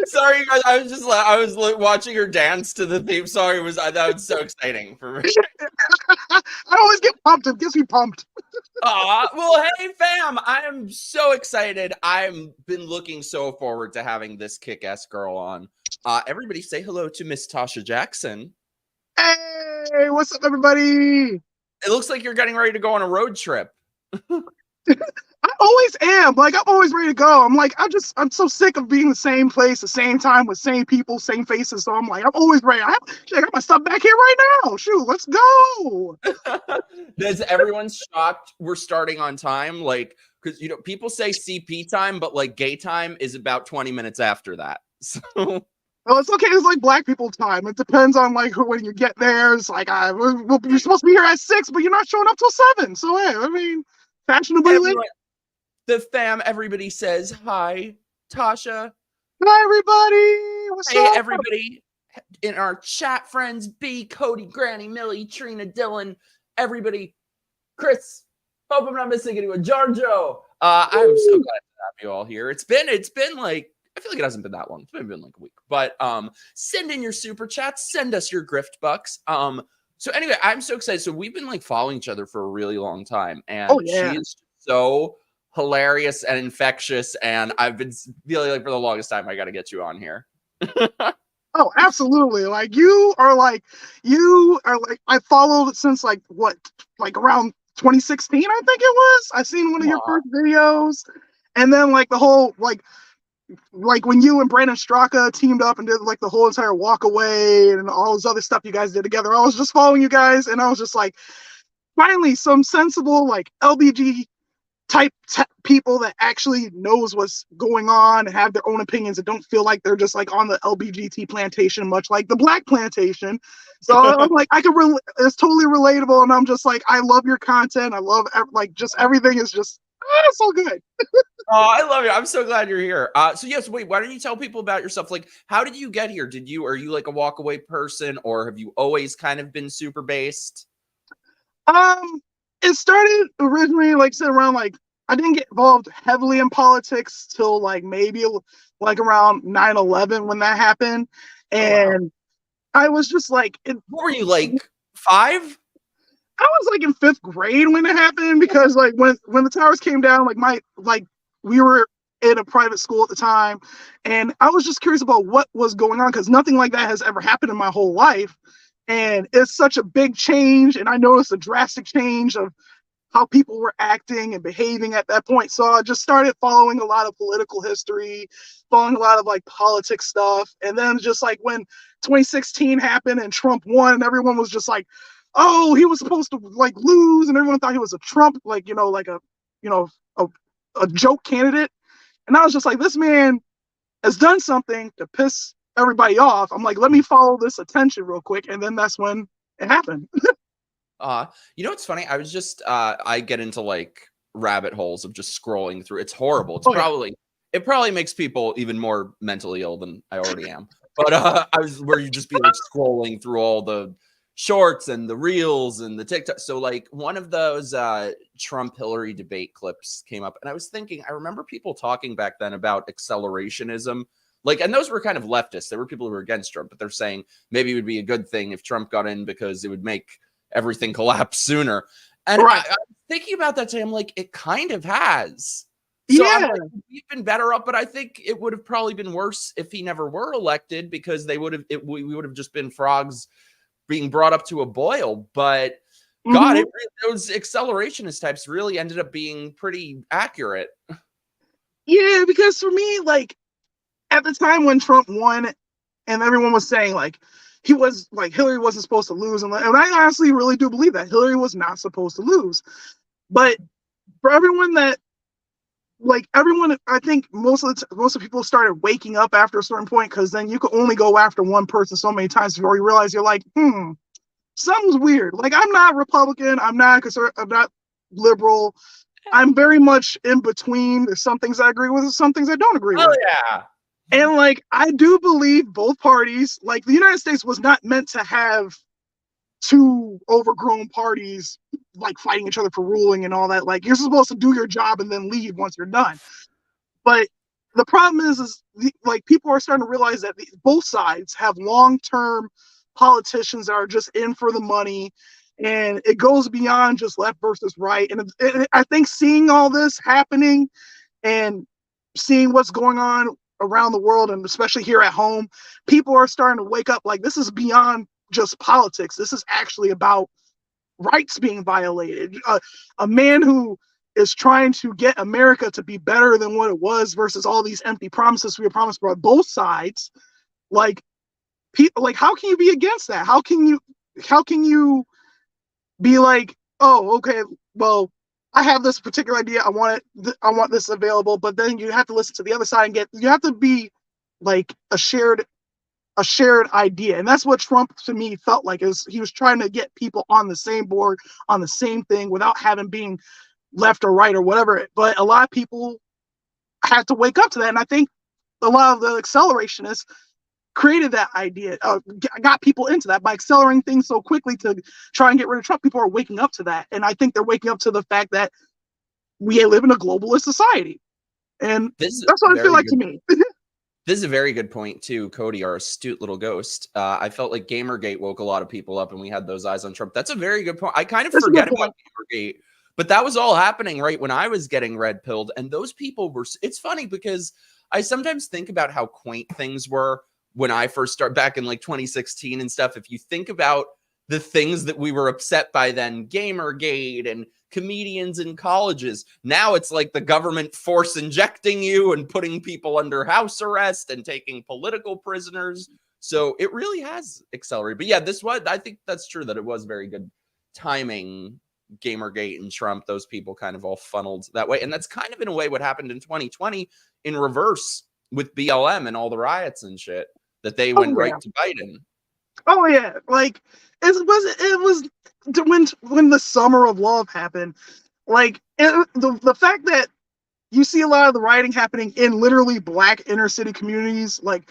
Sorry, guys. I was watching her dance to the theme song. That was so exciting for me. I always get pumped. It gets me pumped. Well, hey, fam! I am so excited. I've been looking so forward to having this kick-ass girl on. Everybody, say hello to Miss Tasha Jackson. Hey, what's up, everybody? It looks like you're getting ready to go on a road trip. I always am. Like, I'm always ready to go. I'm so sick of being the same place, the same time with same people, same faces. So I'm like, I'm always ready. I got my stuff back here right now. Shoot, let's go. Does everyone shocked we're starting on time? Like, because people say CP time, but like gay time is about 20 minutes after that. So Well, it's okay. It's like black people time. It depends on like when you get there. It's like you're supposed to be here at 6, but you're not showing up till 7. So hey, I mean, fashionably late. The fam, everybody says hi, Tasha. Hi, everybody. What's Hey, up? everybody in our chat friends, B, Cody, Granny, Millie, Trina, Dylan, everybody, Chris. Hope I'm not missing anyone. Giorgio. I'm so glad to have you all here. It's been like, I feel like it hasn't been that long. It's been like a week. But send in your super chats. Send us your grift bucks. So anyway, I'm so excited. So we've been like following each other for a really long time, and she is so hilarious and infectious. And I've been feeling like for the longest time, I got to get you on here. Oh, absolutely. Like you are like I followed since like around 2016, I think it was. I seen one of your first videos, and then like the whole like when you and Brandon Straka teamed up and did like the whole entire walk away and all this other stuff you guys did together. I was just following you guys, and I was just like, finally some sensible like LBG type people that actually knows what's going on and have their own opinions and don't feel like they're just like on the LBGT plantation, much like the black plantation. So I'm like, it's totally relatable, and I'm just like, I love your content. I love like just everything is just so good. Oh, I love you. I'm so glad you're here. So yes, wait, why don't you tell people about yourself? Like, how did you get here? Are you like a walk away person, or have you always kind of been super based? It started originally like said around like I didn't get involved heavily in politics till like maybe like around 9/11 when that happened, and I was just like, what were you like 5? I was like in 5th grade when it happened, because like when the towers came down, like we were in a private school at the time, and I was just curious about what was going on because nothing like that has ever happened in my whole life, and it's such a big change, and I noticed a drastic change of how people were acting and behaving at that point. So I just started following a lot of political history, following a lot of like politics stuff. And then just like when 2016 happened and Trump won, and everyone was just like, oh, he was supposed to like lose, and everyone thought he was a Trump, like, like a joke candidate. And I was just like, this man has done something to piss everybody off. I'm like, let me follow this attention real quick. And then that's when it happened. What's funny? I was just I get into like rabbit holes of just scrolling through. It's horrible. It probably makes people even more mentally ill than I already am. But I was where you just be like scrolling through all the shorts and the reels and the TikTok. So like one of those Trump Hillary debate clips came up, and I was thinking, I remember people talking back then about accelerationism. Like, and those were kind of leftists. There were people who were against Trump, but they're saying maybe it would be a good thing if Trump got in because it would make everything collapse sooner. And I'm thinking about that today. I'm like, it kind of has. So I'm like, we've been better up, but I think it would have probably been worse if he never were elected, because we would have just been frogs being brought up to a boil. But God, those accelerationist types really ended up being pretty accurate. Yeah, because for me, like at the time when Trump won, and everyone was saying like Hillary wasn't supposed to lose, and I honestly really do believe that Hillary was not supposed to lose. But for everyone, I think most of people started waking up after a certain point, because then you could only go after one person so many times before you realize you're like, something's weird. Like, I'm not Republican, I'm not conservative, I'm not liberal. I'm very much in between. There's some things I agree with, there's some things I don't agree with. Yeah. And like, I do believe both parties, like the United States was not meant to have two overgrown parties like fighting each other for ruling and all that. Like, you're supposed to do your job and then leave once you're done. But the problem is like people are starting to realize that both sides have long-term politicians that are just in for the money, and it goes beyond just left versus right. And I think seeing all this happening and seeing what's going on around the world, and especially here at home, people are starting to wake up. Like, this is beyond just politics. This is actually about rights being violated. A man who is trying to get America to be better than what it was versus all these empty promises we were promised by both sides. Like, people, like, how can you be against that? How can you be like, oh, okay, well, I have this particular idea, I want this available, but then you have to listen to the other side and you have to be like a shared idea. And that's what Trump to me felt like, is he was trying to get people on the same board, on the same thing, without having being left or right or whatever. But a lot of people had to wake up to that, and I think a lot of the accelerationists created that idea, got people into that by accelerating things so quickly to try and get rid of Trump. People are waking up to that, and I think they're waking up to the fact that we live in a globalist society, and that's what I feel like to me. This is a very good point too, Cody, our astute little ghost. I felt like Gamergate woke a lot of people up, and we had those eyes on Trump. That's a very good point. I kind of forget about Gamergate, but that was all happening right when I was getting red pilled, and those people were. It's funny because I sometimes think about how quaint things were when I first started back in like 2016 and stuff. If you think about the things that we were upset by then, Gamergate and comedians in colleges, now it's like the government force injecting you and putting people under house arrest and taking political prisoners. So it really has accelerated. But yeah, I think that's true, that it was very good timing. Gamergate and Trump, those people kind of all funneled that way. And that's kind of in a way what happened in 2020 in reverse with BLM and all the riots and shit, that they went right to Biden. Oh yeah, like it was when the summer of love happened. Like, the fact that you see a lot of the rioting happening in literally Black inner city communities, like,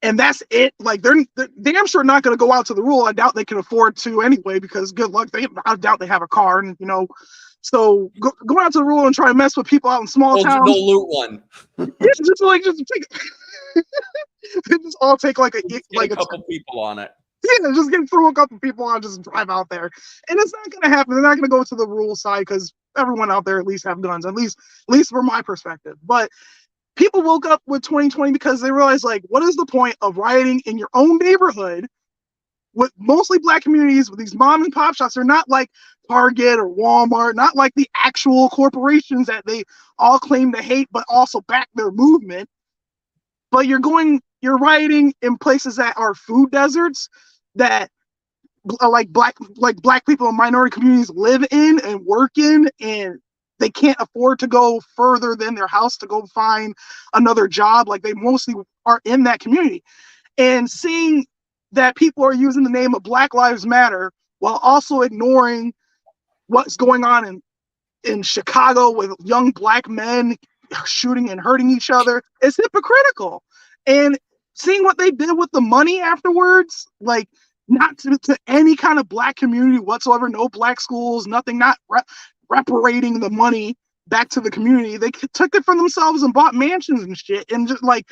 and that's it. Like, they're damn sure not going to go out to the rural. I doubt they can afford to anyway, because good luck. I doubt they have a car, and so go out to the rural and try to mess with people out in small towns. They'll loot one. Yeah, just take. They just all take like a couple people on it. Yeah, just throw a couple people on, just drive out there, and it's not going to happen. They're not going to go to the rural side because everyone out there at least have guns, at least from my perspective. But people woke up with 2020 because they realized, like, what is the point of rioting in your own neighborhood with mostly Black communities, with these mom and pop shops? They're not like Target or Walmart, not like the actual corporations that they all claim to hate, but also back their movement. But you're rioting in places that are food deserts, that like black people in minority communities live in and work in, and they can't afford to go further than their house to go find another job. Like, they mostly are in that community. And seeing that people are using the name of Black Lives Matter while also ignoring what's going on in Chicago with young Black men shooting and hurting each other is hypocritical. And seeing what they did with the money afterwards, like, not to any kind of Black community whatsoever, no Black schools, nothing, not reparating the money back to the community. They took it for themselves and bought mansions and shit, and just like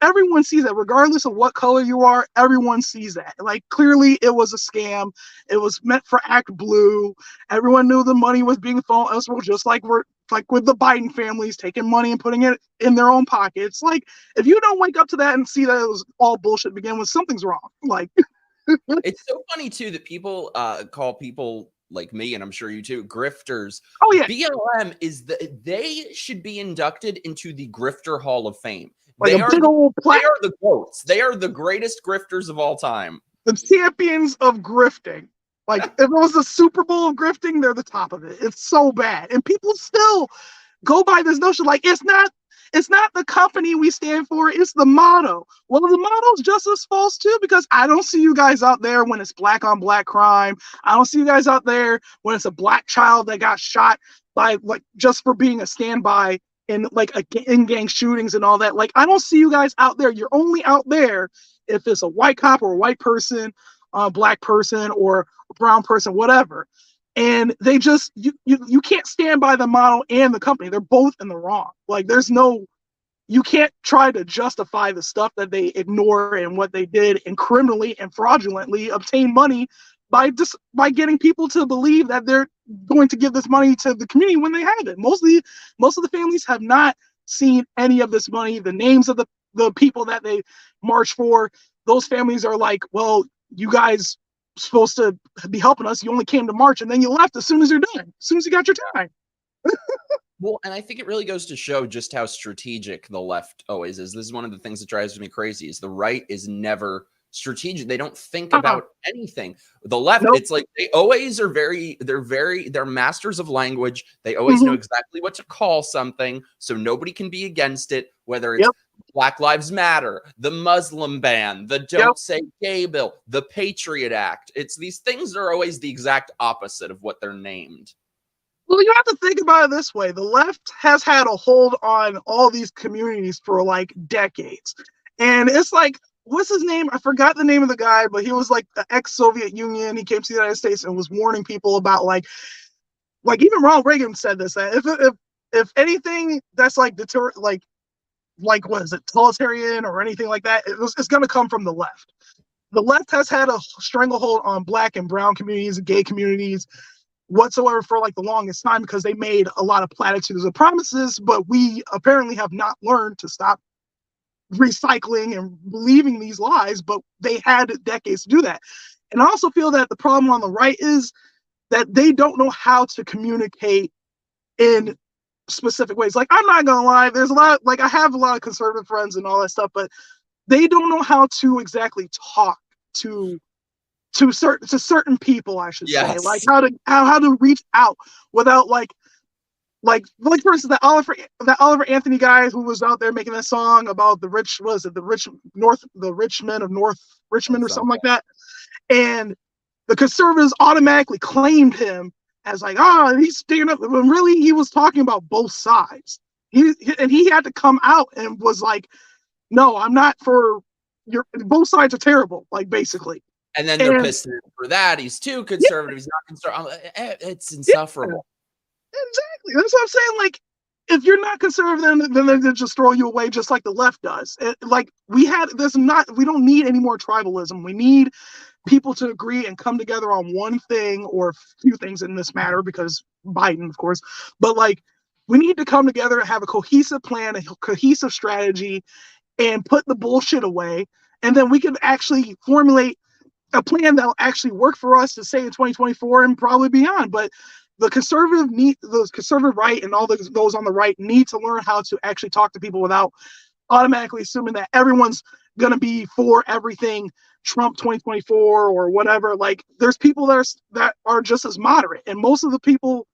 everyone sees that, regardless of what color you are. Everyone sees that. Like, clearly it was a scam. It was meant for Act Blue. Everyone knew the money was being thrown elsewhere, just like with the Biden families taking money and putting it in their own pockets. Like, if you don't wake up to that and see that it was all bullshit to begin with, something's wrong. Like, it's so funny too that people call people like me, and I'm sure you too, grifters. Oh yeah, BLM they should be inducted into the Grifter Hall of Fame. Like they are the goats. They are the greatest grifters of all time. The champions of grifting. Like, if it was the Super Bowl of grifting, they're the top of it. It's so bad, and people still go by this notion like it's not the company we stand for, it's the motto. Well, the motto's just as false too, because I don't see you guys out there when it's Black on Black crime. I don't see you guys out there when it's a Black child that got shot by, like, just for being a standby in like in-gang shootings and all that. Like, I don't see you guys out there. You're only out there if it's a white cop or a white person, Black person or a brown person, whatever. And they just you can't stand by the model and the company. They're both in the wrong. Like there's no, you can't try to justify the stuff that they ignore and what they did and criminally and fraudulently obtain money by getting people to believe that they're going to give this money to the community when they haven't. Most of the families have not seen any of this money. The names of the people that they march for, those families are like, well, you guys supposed to be helping us. You only came to march and then you left as soon as you're done, as soon as you got your time. Well, and I think it really goes to show just how strategic the left always is. This is one of the things that drives me crazy is the right is never strategic. They don't think about anything. The left, it's like they always are they're masters of language. They always know exactly what to call something, so nobody can be against it, whether it's Black Lives Matter, the Muslim ban, the Don't Say Gay bill, the Patriot Act. It's these things that are always the exact opposite of what they're named. Well, you have to think about it this way. The left has had a hold on all these communities for like decades. And it's like, what's his name? I forgot the name of the guy, but he was like the ex-Soviet Union. He came to the United States and was warning people about like even Ronald Reagan said this, that if anything that's like what is it, totalitarian or anything like that, it's going to come from the left. The left has had a stranglehold on Black and brown communities, gay communities, whatsoever for like the longest time because they made a lot of platitudes and promises, but we apparently have not learned to stop recycling and believing these lies, but they had decades to do that. And I also feel that the problem on the right is that they don't know how to communicate in specific ways. Like, I'm not gonna lie, there's a lot, like I have a lot of conservative friends and all that stuff, but they don't know how to exactly talk to certain people, I should say, like how to reach out without like for instance, that Oliver Anthony guy who was out there making that song about the Richmond of North Richmond or something like that, and the conservatives automatically claimed him as like, he's sticking up, when really he was talking about both sides. He had to come out and was like, no, I'm not for both sides are terrible, like basically. And then they're pissed for that. He's too conservative. He's not conservative. It's insufferable. Exactly. That's what I'm saying. Like, if you're not conservative, then they just throw you away, just like the left does. Like we don't need any more tribalism. We need people to agree and come together on one thing or a few things in this matter, because Biden, of course. But like, we need to come together and have a cohesive plan, a cohesive strategy, and put the bullshit away. And then we can actually formulate a plan that'll actually work for us to say in 2024 and probably beyond. But the conservative right and all those on the right need to learn how to actually talk to people without automatically assuming that everyone's going to be for everything Trump 2024 or whatever. Like, there's people that are just as moderate, and most of the people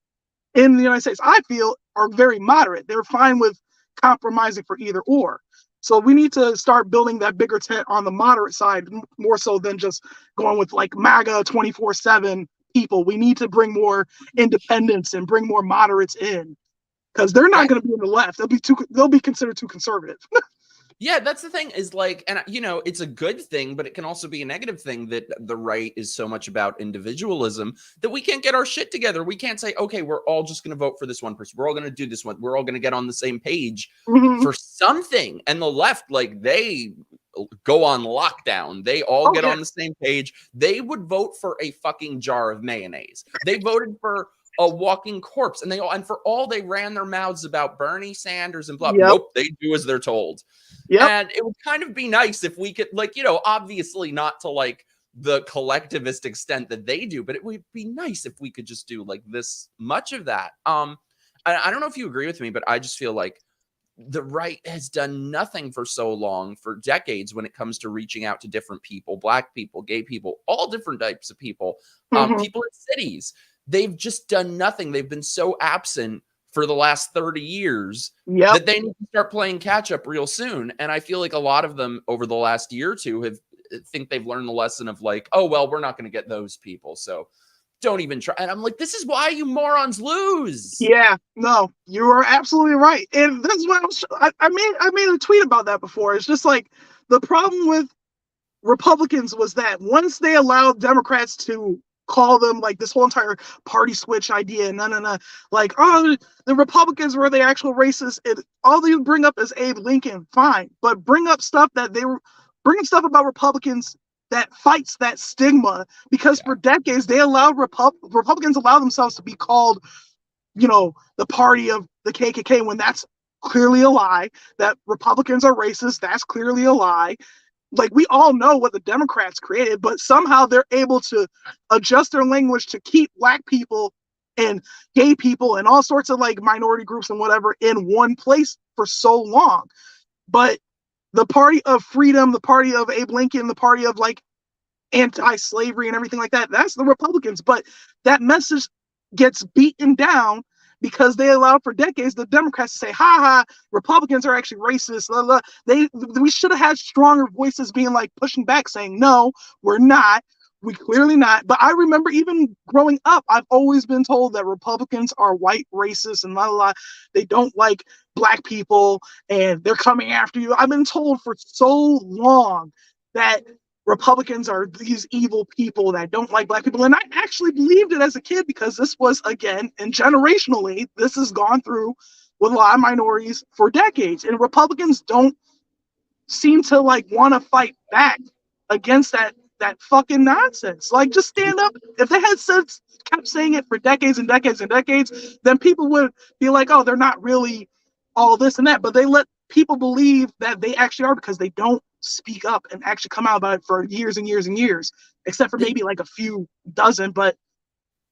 in the United States, I feel, are very moderate. They're fine with compromising for either or. So we need to start building that bigger tent on the moderate side, more so than just going with like MAGA 24/7 people. We need to bring more independents and bring more moderates in, because they're not going to be in the left. They'll be considered too conservative. Yeah, that's the thing is like, and it's a good thing, but it can also be a negative thing that the right is so much about individualism that we can't get our shit together. We can't say, okay, we're all just going to vote for this one person. We're all going to do this one. We're all going to get on the same page for something. And the left, like, they go on lockdown. They all get on the same page. They would vote for a fucking jar of mayonnaise. They voted for a walking corpse, and for all they ran their mouths about Bernie Sanders and blah. Nope, they do as they're told. And it would kind of be nice if we could, like, obviously not to like the collectivist extent that they do, but it would be nice if we could just do like this much of that. I don't know if you agree with me, but I just feel like the right has done nothing for so long, for decades, when it comes to reaching out to different people, Black people, gay people, all different types of people, people in cities. They've just done nothing. They've been so absent for the last 30 years that they need to start playing catch up real soon. And I feel like a lot of them over the last year or two think they've learned the lesson of like, oh, well, we're not going to get those people, so don't even try. And I'm like, this is why you morons lose. Yeah, no, you are absolutely right. And that's why I made a tweet about that before. It's just like, the problem with Republicans was that once they allowed Democrats to call them like this whole entire party switch idea. No. Like, oh, the Republicans were the actual racists. All they bring up is Abe Lincoln, fine. But bring up stuff about Republicans that fights that stigma, because for decades they allowed Republicans allow themselves to be called, the party of the KKK, when that's clearly a lie. That Republicans are racist, that's clearly a lie. Like, we all know what the Democrats created, but somehow they're able to adjust their language to keep Black people and gay people and all sorts of like minority groups and whatever in one place for so long. But the party of freedom, the party of Abe Lincoln, the party of like anti-slavery and everything like that, that's the Republicans. But that message gets beaten down because they allowed for decades the Democrats to say, ha ha, Republicans are actually racist. Blah, blah. We should have had stronger voices being like pushing back, saying, no, we're not. We clearly not. But I remember even growing up, I've always been told that Republicans are white racists and blah, blah, blah. They don't like Black people and they're coming after you. I've been told for so long that Republicans are these evil people that don't like Black people. And I actually believed it as a kid, because this was, again, and generationally, this has gone through with a lot of minorities for decades. And Republicans don't seem to like want to fight back against that fucking nonsense. Like, just stand up. If they had kept saying it for decades and decades and decades, then people would be like, oh, they're not really all this and that. But they let people believe that they actually are, because they don't speak up and actually come out about it for years and years and years, except for maybe like a few dozen. But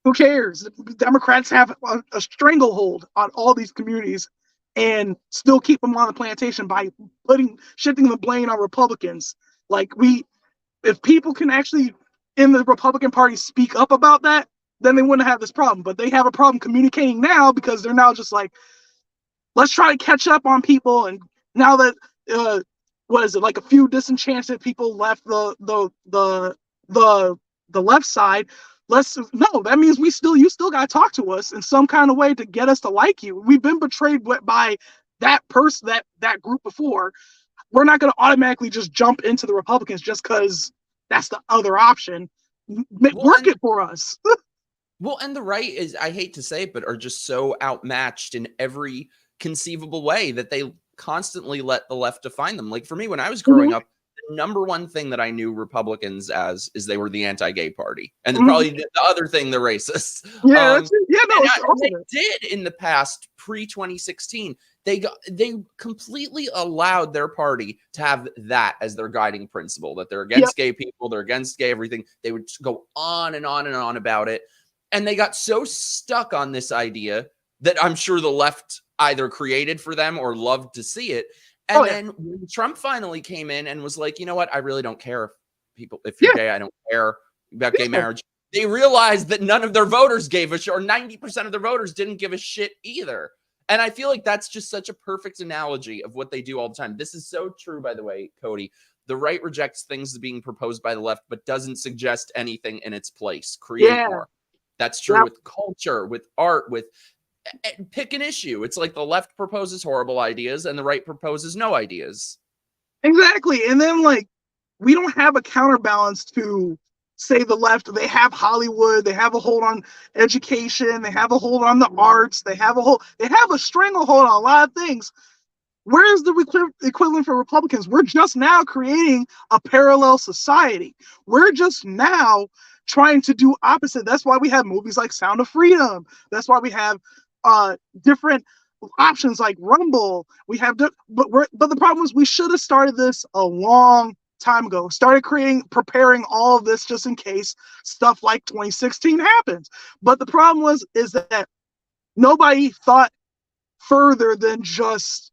who cares? Democrats have a stranglehold on all these communities and still keep them on the plantation by shifting the blame on Republicans. Like, if people can actually in the Republican Party speak up about that, then they wouldn't have this problem. But they have a problem communicating now, because they're now just like, let's try to catch up on people. And now that what is it, like a few disenchanted people left the left side, that means you still got to talk to us in some kind of way to get us to like you. We've been betrayed by that person, that group before. We're not going to automatically just jump into the Republicans just because that's the other option. Work it for us. Well, and the right is, I hate to say it, but are just so outmatched in every conceivable way that they constantly let the left define them. Like, for me, when I was growing up, the number one thing that I knew Republicans as is they were the anti-gay party, and then probably the other thing, they're racist. They did in the past, pre-2016. They completely allowed their party to have that as their guiding principle, that they're against gay people, they're against gay everything. They would go on and on and on about it, and they got so stuck on this idea that I'm sure the left either created for them or loved to see it. And then when Trump finally came in and was like, you know what, I really don't care if you're gay, I don't care about gay marriage. They realized that none of their voters gave a shit, or 90% of their voters didn't give a shit either. And I feel like that's just such a perfect analogy of what they do all the time. This is so true, by the way, Cody. The right rejects things being proposed by the left, but doesn't suggest anything in its place. Create more. That's true with culture, with art, with pick an issue. It's like the left proposes horrible ideas and the right proposes no ideas. Exactly. And then, like, we don't have a counterbalance to say the left. They have Hollywood, they have a hold on education, they have a hold on the arts, they have a stranglehold on a lot of things. Where's the equivalent for Republicans? We're just now creating a parallel society. We're just now trying to do opposite. That's why we have movies like Sound of Freedom. That's why we have different options like Rumble. We have, but the problem is we should have started this a long time ago. Started preparing all of this just in case stuff like 2016 happens. But the problem is that nobody thought further than just,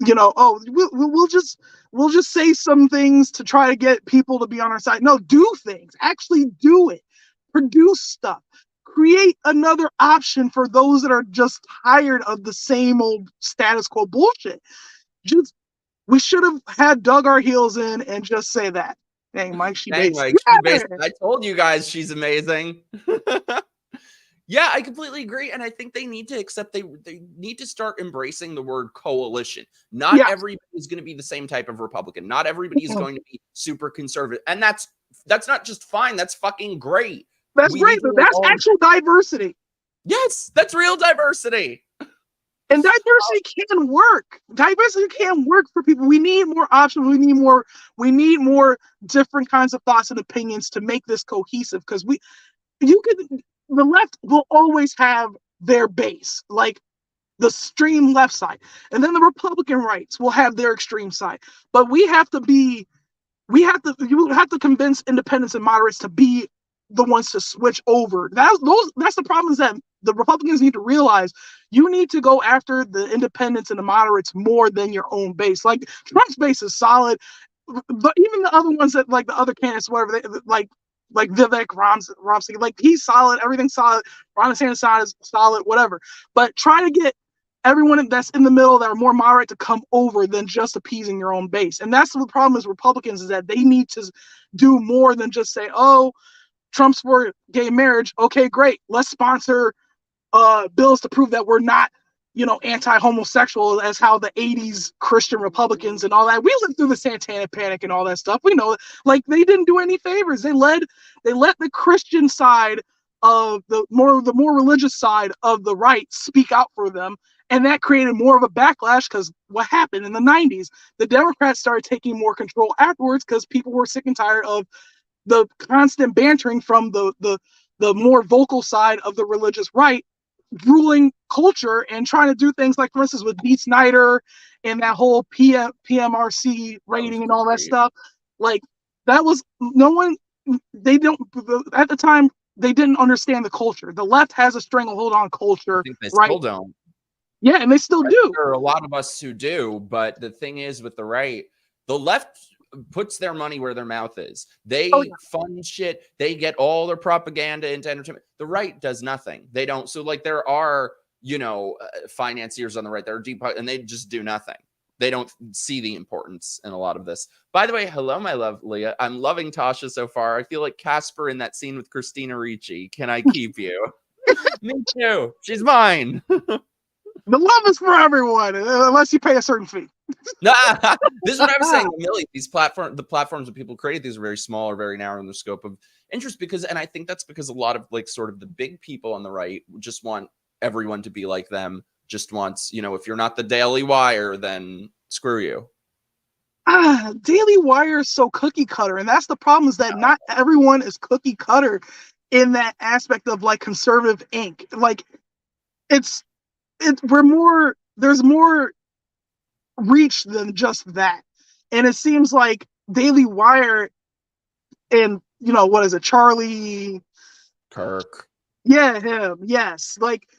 we'll just say some things to try to get people to be on our side. No, do things. Actually do it. Produce stuff. Create another option for those that are just tired of the same old status quo bullshit. We should have had dug our heels in and just say that. Dang, Mike, I told you guys she's amazing. Yeah, I completely agree. And I think they need to accept, they need to start embracing the word coalition. Not everybody is going to be the same type of Republican. Not everybody is going to be super conservative. And that's not just fine. That's fucking great. That's We great. need to like That's actual diversity. Yes, that's real diversity. And diversity can work. Diversity can work for people. We need more options. We need more different kinds of thoughts and opinions to make this cohesive. Because the left will always have their base, like the extreme left side. And then the Republican rights will have their extreme side. But you have to convince independents and moderates to be the ones to switch over. That's the problem, is that the Republicans need to realize you need to go after the independents and the moderates more than your own base. Like Trump's base is solid, but even the other ones that like the other candidates, whatever, like Vivek Ramsey, like he's solid, everything's solid. Ron DeSantis is solid, whatever. But try to get everyone that's in the middle that are more moderate to come over than just appeasing your own base. And that's the problem is Republicans, is that they need to do more than just say, oh, Trump's for gay marriage. Okay, great. Let's sponsor bills to prove that we're not, anti-homosexual, as how the 80s Christian Republicans and all that. We lived through the Santana Panic and all that stuff. We know, like, they didn't do any favors. They let the Christian side of the more religious side of the right speak out for them. And that created more of a backlash, because what happened in the 90s, the Democrats started taking more control afterwards, because people were sick and tired of the constant bantering from the more vocal side of the religious right ruling culture and trying to do things like, for instance, with Dee Snider and that whole PMRC rating and all that stuff. Like, that was at the time, they didn't understand the culture. The left has a stranglehold on culture. I think they right? still don't. Yeah, and they still do. There are a lot of us who do, but the thing is, with the right, the left puts their money where their mouth is. They fund shit. They get all their propaganda into entertainment. The right does nothing. They don't. So like there are, financiers on the right that are deep, and they just do nothing. They don't see the importance in a lot of this. By the way, hello, my love, Leah. I'm loving Tasha so far. I feel like Casper in that scene with Christina Ricci. Can I keep you? Me too. She's mine. The love is for everyone, unless you pay a certain fee. This is what I was saying, Millie. The platforms that people create, these are very small or very narrow in the scope of interest, and I think that's because a lot of like sort of the big people on the right just want everyone to be like them. Just wants, if you're not the Daily Wire, then screw you. Daily Wire is so cookie cutter, and that's the problem, is that not everyone is cookie cutter in that aspect of like conservative ink. Like there's more reach than just that. And it seems like Daily Wire and, what is it, Charlie Kirk? Yeah, him. Yes. Like,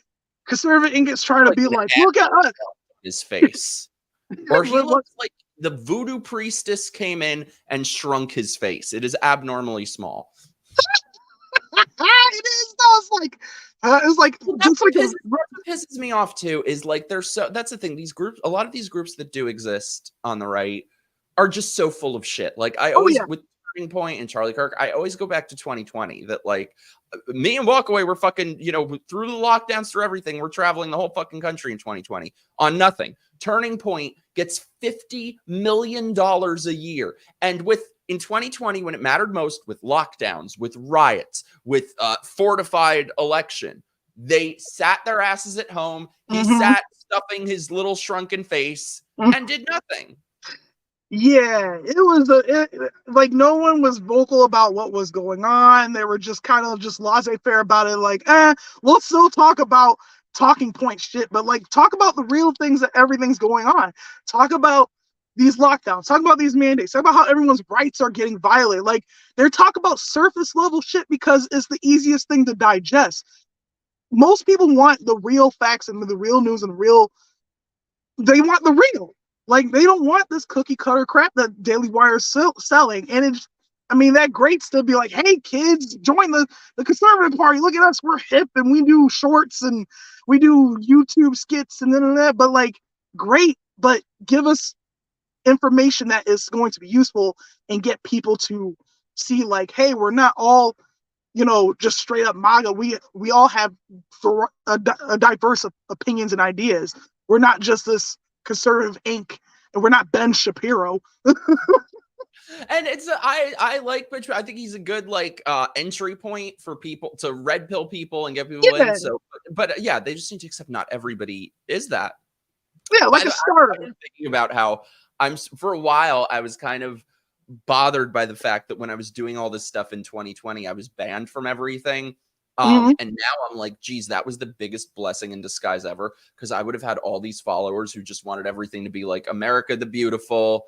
conservative ink is trying to be like, look at us. His face. Or he looks like the voodoo priestess came in and shrunk his face. It is abnormally small. It is. It's like what pisses me off too is like that's the thing. These groups, a lot of these groups that do exist on the right are just so full of shit. Like I always with Turning Point and Charlie Kirk, I always go back to 2020. That like me and Walkaway were fucking, through the lockdowns, through everything. We're traveling the whole fucking country in 2020 on nothing. Turning Point gets $50 million a year, and in 2020, when it mattered most, with lockdowns, with riots, with fortified election, they sat their asses at home. He sat stuffing his little shrunken face and did nothing. Yeah, it was like no one was vocal about what was going on. They were just kind of just laissez-faire about it. Like, we'll still talk about talking point shit, but like talk about the real things that everything's going on. Talk about these lockdowns, talk about these mandates, talk about how everyone's rights are getting violated. Like, they're talking about surface level shit because it's the easiest thing to digest. Most people want the real facts and the real news and they want the real. Like, they don't want this cookie cutter crap that Daily Wire is selling. And that grates to be like, hey kids, join the conservative party. Look at us, we're hip and we do shorts and we do YouTube skits and that. But like, great, but give us information that is going to be useful and get people to see like, hey, we're not all, just straight up MAGA. We all have a diverse opinions and ideas. We're not just this conservative ink, and we're not Ben Shapiro. And it's I like Mitch. I think he's a good like entry point for people to red pill people and get people in. So, but yeah, they just need to accept not everybody is that. Yeah, like a starter. I've been thinking about how for a while I was kind of bothered by the fact that when I was doing all this stuff in 2020, I was banned from everything. And now I'm like, geez, that was the biggest blessing in disguise ever, because I would have had all these followers who just wanted everything to be like America the Beautiful,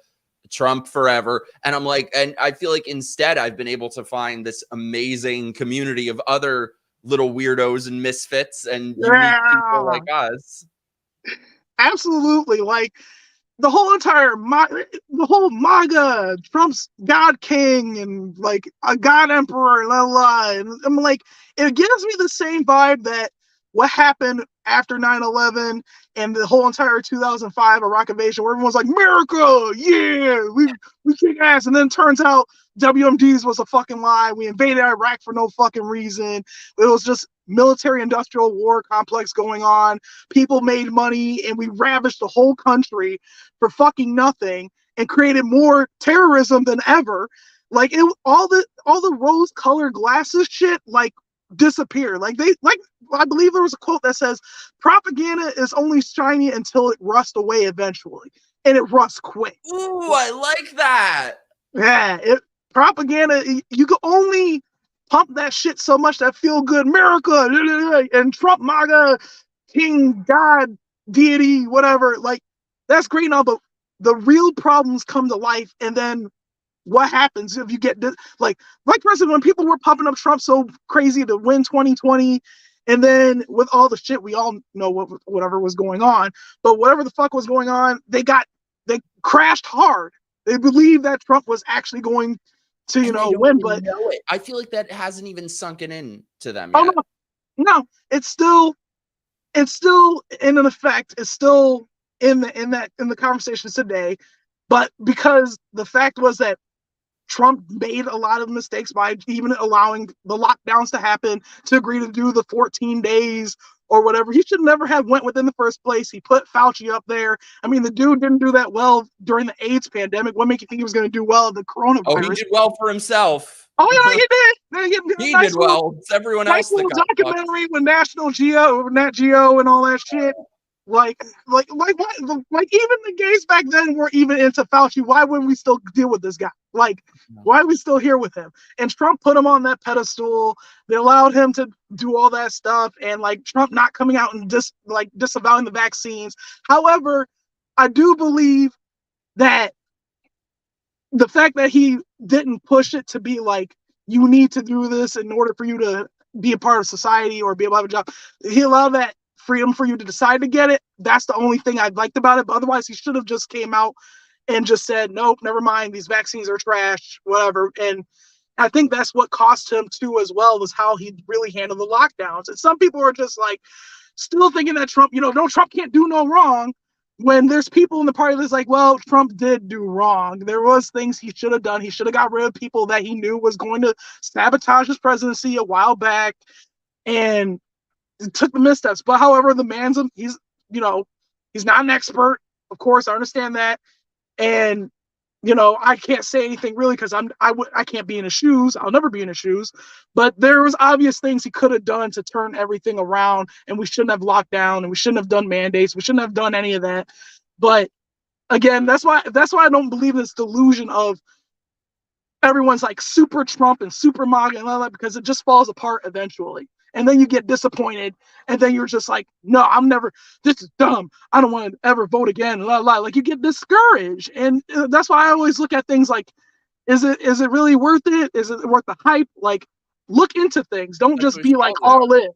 Trump forever. And I'm like, and I feel like instead I've been able to find this amazing community of other little weirdos and misfits and unique people like us. Absolutely. Like the whole entire the whole MAGA, Trump's God King and like a God Emperor, la la. And I'm like, it gives me the same vibe that what happened after 9/11 and the whole entire 2005 Iraq invasion, where everyone's like, America, yeah, we kick ass. And then it turns out WMDs was a fucking lie. We invaded Iraq for no fucking reason. It was just military industrial war complex going on. People made money and we ravished the whole country for fucking nothing and created more terrorism than ever. Like all the rose colored glasses shit like disappear. Like I believe there was a quote that says propaganda is only shiny until it rusts away eventually, and it rusts quick. Ooh, I like that. Yeah, propaganda, you can only pump that shit so much that feel good America and Trump MAGA King God deity whatever, like that's great and all, but the real problems come to life. And then what happens if you get this, like President, when people were pumping up Trump so crazy to win 2020, and then with all the shit, we all know whatever was going on, but whatever the fuck was going on, they crashed hard. They believed that Trump was actually going to win, but I feel like that hasn't even sunken in to them yet. No, it's still in an effect. It's still in the conversations today, but because the fact was that Trump made a lot of mistakes by even allowing the lockdowns to happen, to agree to do the 14 days or whatever. He should never have went with in the first place. He put Fauci up there. I mean, the dude didn't do that well during the AIDS pandemic. What makes you think he was going to do well in the coronavirus? Oh, he did well for himself. Oh yeah, he did. He did well. It's everyone else that got documentary with Nat Geo and all that shit. Like what? Like even the gays back then were even into Fauci. Why wouldn't we still deal with this guy? Like, why are we still here with him? And Trump put him on that pedestal. They allowed him to do all that stuff, and like Trump not coming out and disavowing the vaccines. However, I do believe that the fact that he didn't push it to be like, you need to do this in order for you to be a part of society or be able to have a job. He allowed that freedom for you to decide to get it. That's the only thing I liked about it. But otherwise, he should have just came out and just said, nope, never mind. These vaccines are trash, whatever. And I think that's what cost him too, as well, was how he really handled the lockdowns. And some people are just like still thinking that Trump, no, Trump can't do no wrong. When there's people in the party that's like, well, Trump did do wrong. There was things he should have done. He should have got rid of people that he knew was going to sabotage his presidency a while back, and took the missteps. But however, the man's he's not an expert. Of course, I understand that, and I can't say anything really because I can't be in his shoes. I'll never be in his shoes. But there was obvious things he could have done to turn everything around, and we shouldn't have locked down, and we shouldn't have done mandates. We shouldn't have done any of that. But again, that's why I don't believe this delusion of everyone's like super Trump and super MAGA and all that, because it just falls apart eventually. And then you get disappointed, and then you're just like, no, this is dumb. I don't want to ever vote again. Like you get discouraged. And that's why I always look at things like, is it really worth it? Is it worth the hype? Like, look into things. Don't just be like all in.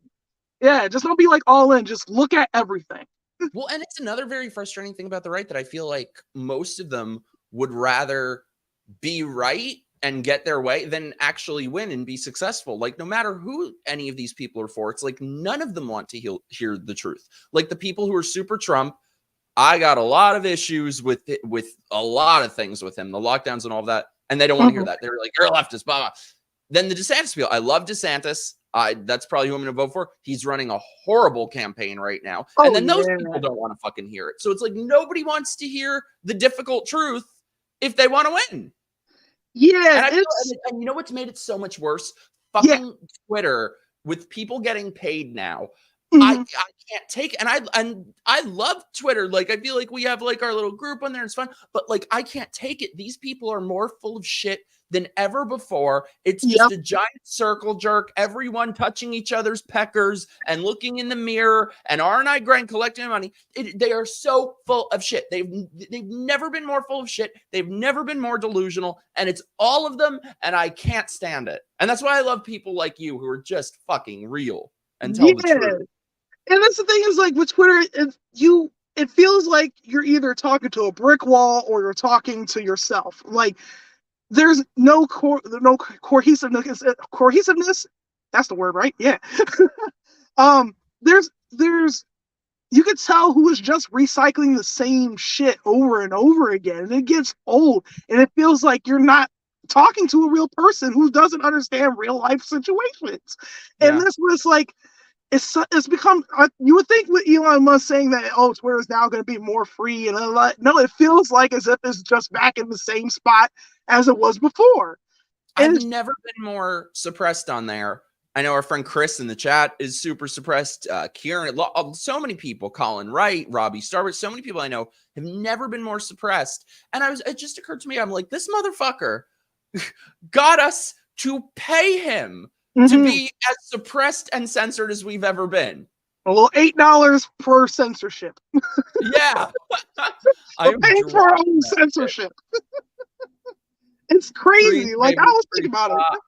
Yeah, just don't be like all in. Just look at everything. Well, and it's another very frustrating thing about the right that I feel like most of them would rather be right and get their way than actually win and be successful. Like, no matter who any of these people are for, it's like none of them want to hear the truth. Like the people who are super Trump, I got a lot of issues with a lot of things with him, the lockdowns and all of that, and they don't want to hear that. They're like, you're a leftist, blah, blah. Then the DeSantis people, I love DeSantis. That's probably who I'm going to vote for. He's running a horrible campaign right now. And then those people don't want to fucking hear it. So it's like nobody wants to hear the difficult truth if they want to win. Yeah, And it's and you know what's made it so much worse? yeah. Fucking Twitter with people getting paid now. I Mhm. can't take it. And I love Twitter. Like I feel like we have like our little group on there. It's fun, but like I can't take it. These people are more full of shit than ever before. It's just Yep. a giant circle jerk. Everyone touching each other's peckers and looking in the mirror. And aren't I grand collecting money? They are so full of shit. They've never been more full of shit. They've never been more delusional. And it's all of them. And I can't stand it. And that's why I love people like you who are just fucking real and tell the Yeah. truth. And that's the thing is like with Twitter, it feels like you're either talking to a brick wall or you're talking to yourself. Like there's no cohesiveness. Cohesiveness. That's the word, right? Yeah. There's you could tell who is just recycling the same shit over and over again, and it gets old, and it feels like you're not talking to a real person who doesn't understand real life situations. And Yeah. this was like it's become you would think with Elon Musk saying that Twitter is now going to be more free and no, it feels like as if it's just back in the same spot as it was before. And I've never been more suppressed on there. I know our friend Chris in the chat is super suppressed. Kieran, so many people, Colin Wright, Robbie Starbuck, so many people I know have never been more suppressed. And it just occurred to me, I'm like, this motherfucker got us to pay him to be as suppressed and censored as we've ever been. A little $8 per censorship. Yeah. We're paying for our own censorship. It's crazy. Like I was thinking about it.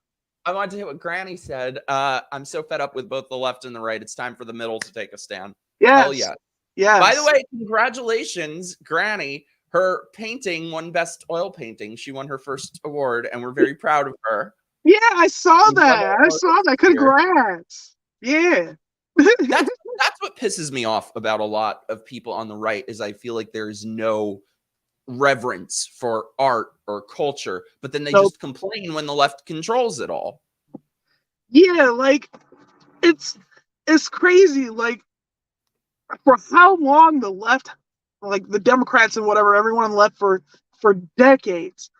I wanted to hit what Granny said. I'm so fed up with both the left and the right. It's time for the middle to take a stand. Yes. Hell yeah. Yes. By the way, congratulations, Granny. Her painting won Best Oil Painting. She won her first award, and we're very proud of her. Yeah, I saw that. Congrats. Yeah. That's what pisses me off about a lot of people on the right is I feel like there's no reverence for art or culture, but then they just complain when the left controls it all. Yeah, like it's crazy. Like for how long the left, like the Democrats and whatever, everyone on the left for decades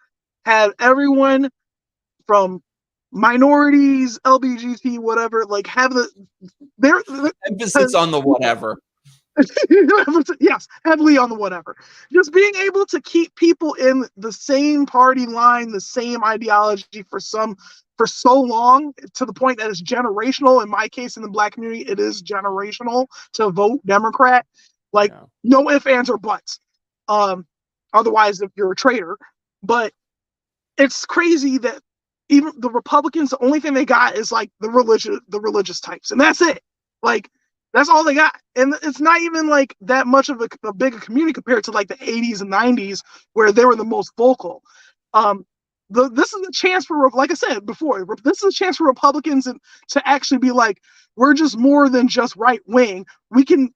had everyone from minorities, LGBT, whatever, like have their emphasis on the whatever. Yes, heavily on the whatever. Just being able to keep people in the same party line, the same ideology for so long, to the point that it's generational. In my case, in the Black community, it is generational to vote Democrat. Like no ifs, ands, or buts. Otherwise, if you're a traitor. But it's crazy that even the Republicans, the only thing they got is like the religious types, and that's it. Like that's all they got, and it's not even like that much of a bigger community compared to like the 80s and 90s where they were the most vocal. This is a chance for, like I said before, this is a chance for Republicans to actually be like, we're just more than just right wing. We can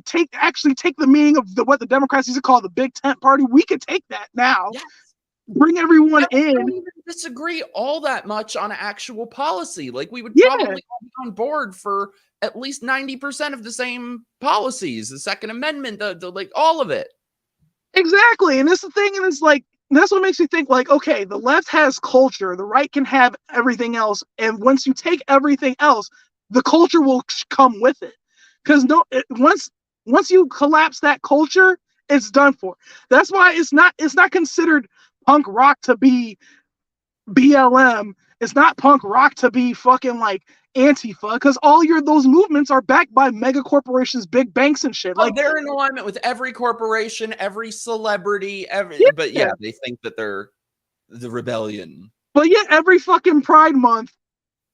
take the meaning of what the Democrats used to call the Big Tent Party. We could take that now. Yes. Bring everyone in. We don't even disagree all that much on actual policy. Like we would probably all be on board for at least 90% of the same policies, the Second Amendment, the like all of it. Exactly. And that's the thing, and it's like that's what makes me think like, okay, the left has culture, the right can have everything else, and once you take everything else, the culture will come with it. Because once you collapse that culture, it's done for. That's why it's not considered punk rock to be BLM. It's not punk rock to be fucking like Antifa, because all those movements are backed by mega corporations, big banks and shit. Like they're in alignment with every corporation, every celebrity, but yeah, they think that they're the rebellion. But yeah, every fucking Pride Month,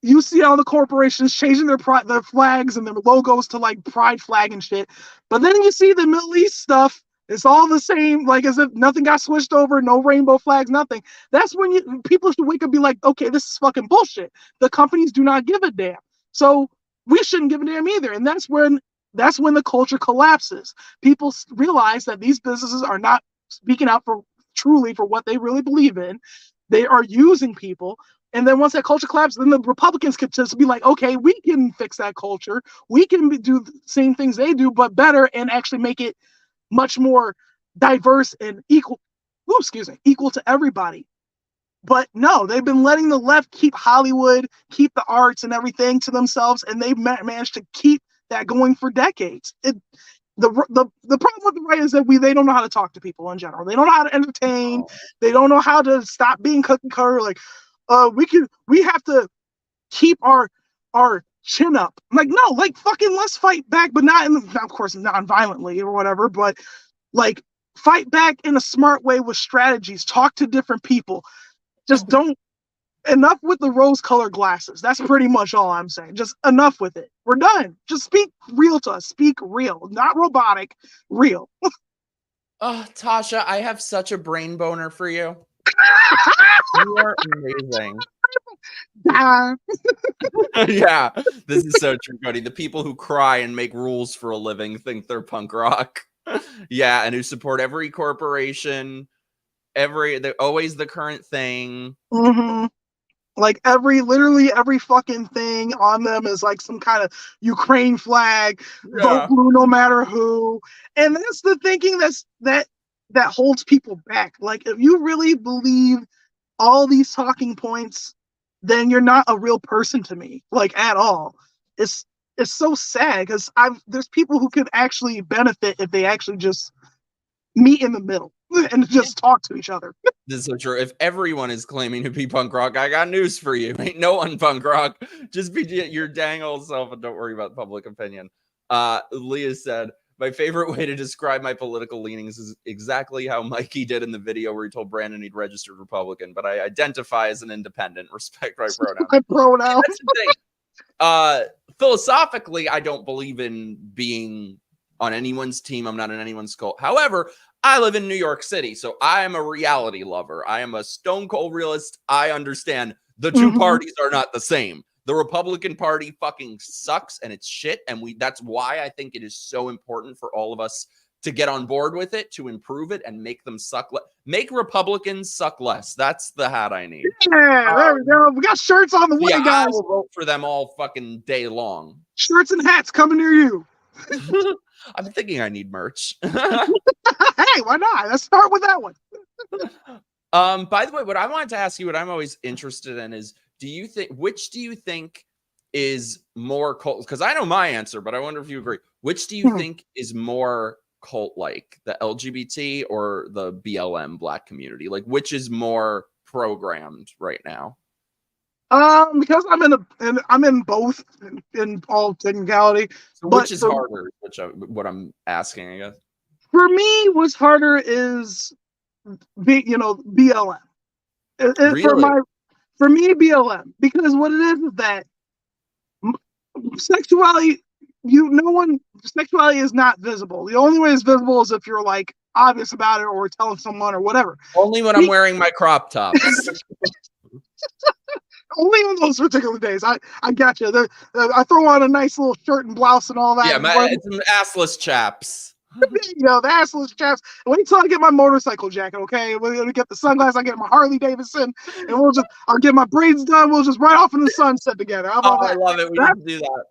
you see all the corporations changing their flags and their logos to like pride flag and shit. But then you see the Middle East stuff. It's all the same, like as if nothing got switched over, no rainbow flags, nothing. That's when people should wake up and be like, okay, this is fucking bullshit. The companies do not give a damn. So we shouldn't give a damn either. And that's when the culture collapses. People realize that these businesses are not speaking out truly for what they really believe in. They are using people. And then once that culture collapses, then the Republicans could just be like, okay, we can fix that culture. We can do the same things they do, but better, and actually make it much more diverse and equal to everybody. But no, they've been letting the left keep Hollywood, keep the arts and everything to themselves, and they've managed to keep that going for decades. The problem with the right is that they don't know how to talk to people in general. They don't know how to entertain. They don't know how to stop being cookie cutter. Like, we have to keep our chin up. I'm like, no, like fucking let's fight back, but not of course non-violently or whatever, but like fight back in a smart way with strategies. Talk to different people. Just don't. Enough with the rose-colored glasses. That's pretty much all I'm saying. Just enough with it. We're done. Just speak real to us. Speak real, not robotic. Real. Oh, Tasha, I have such a brain boner for you. You are amazing. Yeah, this is so true, Cody. The people who cry and make rules for a living think they're punk rock. Yeah, and who support every corporation, always the current thing. Mm-hmm. Like literally every fucking thing on them is like some kind of Ukraine flag, vote blue no matter who. And that's the thinking that holds people back. Like if you really believe all these talking points, then you're not a real person to me, like at all. It's so sad because there's people who could actually benefit if they actually just meet in the middle and just talk to each other. This is so true. If everyone is claiming to be punk rock, I got news for you. Ain't no one punk rock. Just be your dang old self and don't worry about public opinion. Leah said, my favorite way to describe my political leanings is exactly how Mikey did in the video where he told Brandon he'd registered Republican, but I identify as an independent. Respect my pronoun. My pronoun. That's the thing. Philosophically, I don't believe in being on anyone's team. I'm not in anyone's cult. However, I live in New York City, so I am a reality lover. I am a stone cold realist. I understand the two parties are not the same. The Republican Party fucking sucks and it's shit. And that's why I think it is so important for all of us to get on board with it, to improve it and make them suck. Make Republicans suck less. That's the hat I need. Yeah, there we go. We got shirts on the way, guys. I will vote for them all fucking day long. Shirts and hats coming near you. I'm thinking I need merch. Hey, why not? Let's start with that one. By the way, what I wanted to ask you, what I'm always interested in is, which do you think is more cult? Because I know my answer, but I wonder if you agree. Which do you think is more cult-like, the LGBT or the BLM Black community? Like, which is more programmed right now? Because I'm in both in all technicality. So which is harder? What I'm asking, I guess. For me, what's harder is BLM. Really? For me, BLM, because what it is that sexuality is not visible. The only way it's visible is if you're like obvious about it or telling someone or whatever. Only when I'm wearing my crop tops. Only on those particular days. I got you. I throw on a nice little shirt and blouse and all that. Yeah, it's some assless chaps. The assless chaps. Wait till I get my motorcycle jacket, okay? We're gonna get the sunglasses. I get my Harley Davidson, and I'll get my braids done. We'll just ride off in the sunset together. How about that? I love it. We can do that.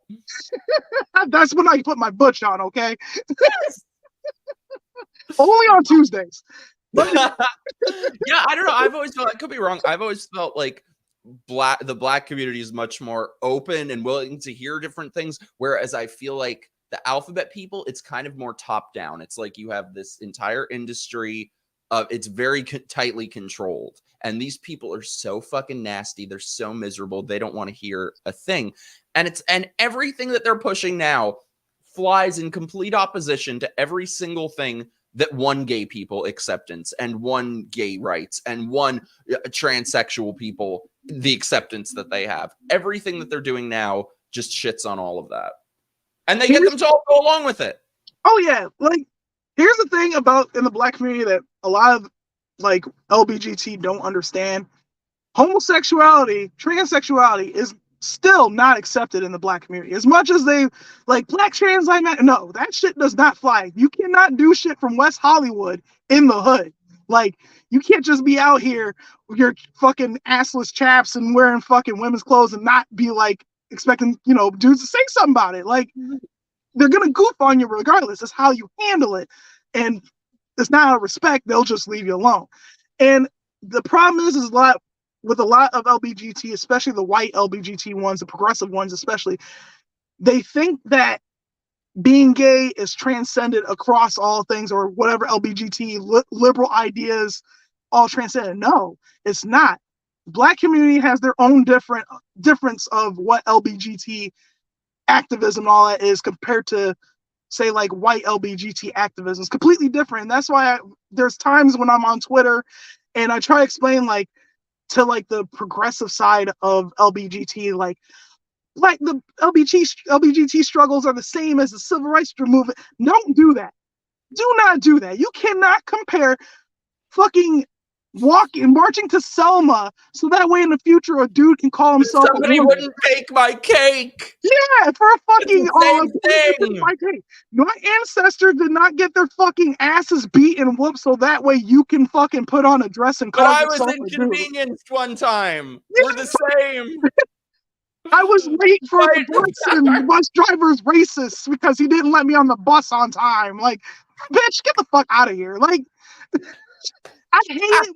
That's when I put my butch on, okay? Only on Tuesdays. Yeah, I don't know. I've always felt, I could be wrong. I've always felt like the Black community is much more open and willing to hear different things, whereas I feel like the alphabet people, it's kind of more top down. It's like you have this entire industry it's very tightly controlled, and these people are so fucking nasty. They're so miserable. They don't want to hear a thing, and everything that they're pushing now flies in complete opposition to every single thing that won gay people acceptance and won gay rights and won transsexual people the acceptance that they have. Everything that they're doing now just shits on all of that. And they get them to all go along with it. Oh, yeah. Like, here's the thing about in the Black community that a lot of, like, LGBT don't understand. Homosexuality, transsexuality is still not accepted in the Black community. As much as they, like, Black trans, like, no, that shit does not fly. You cannot do shit from West Hollywood in the hood. Like, you can't just be out here with your fucking assless chaps and wearing fucking women's clothes and not be, like, expecting, dudes to say something about it. Like, they're gonna goof on you regardless. It's how you handle it, and it's not out of respect. They'll just leave you alone. And the problem is a lot with a lot of LBGT, especially the white LBGT ones, the progressive ones especially, they think that being gay is transcended across all things, or whatever LBGT liberal ideas all transcended. No, it's not. Black community has their own difference of what LBGT activism and all that is compared to, say, like white LBGT activism. It's completely different. And that's why there's times when I'm on Twitter and I try to explain like to like the progressive side of LBGT, like the LBGT struggles are the same as the civil rights movement. Don't do that. Do not do that. You cannot compare fucking marching to Selma so that way in the future a dude can call himself somebody wouldn't bake my cake. Yeah, for a fucking same thing. My ancestors did not get their fucking asses beat and whooped so that way you can fucking put on a dress and call yourself a dude. But I was inconvenienced one time. We're the same. I was late for the bus and the bus driver's racist because he didn't let me on the bus on time. Like, bitch, get the fuck out of here. Like, I hate it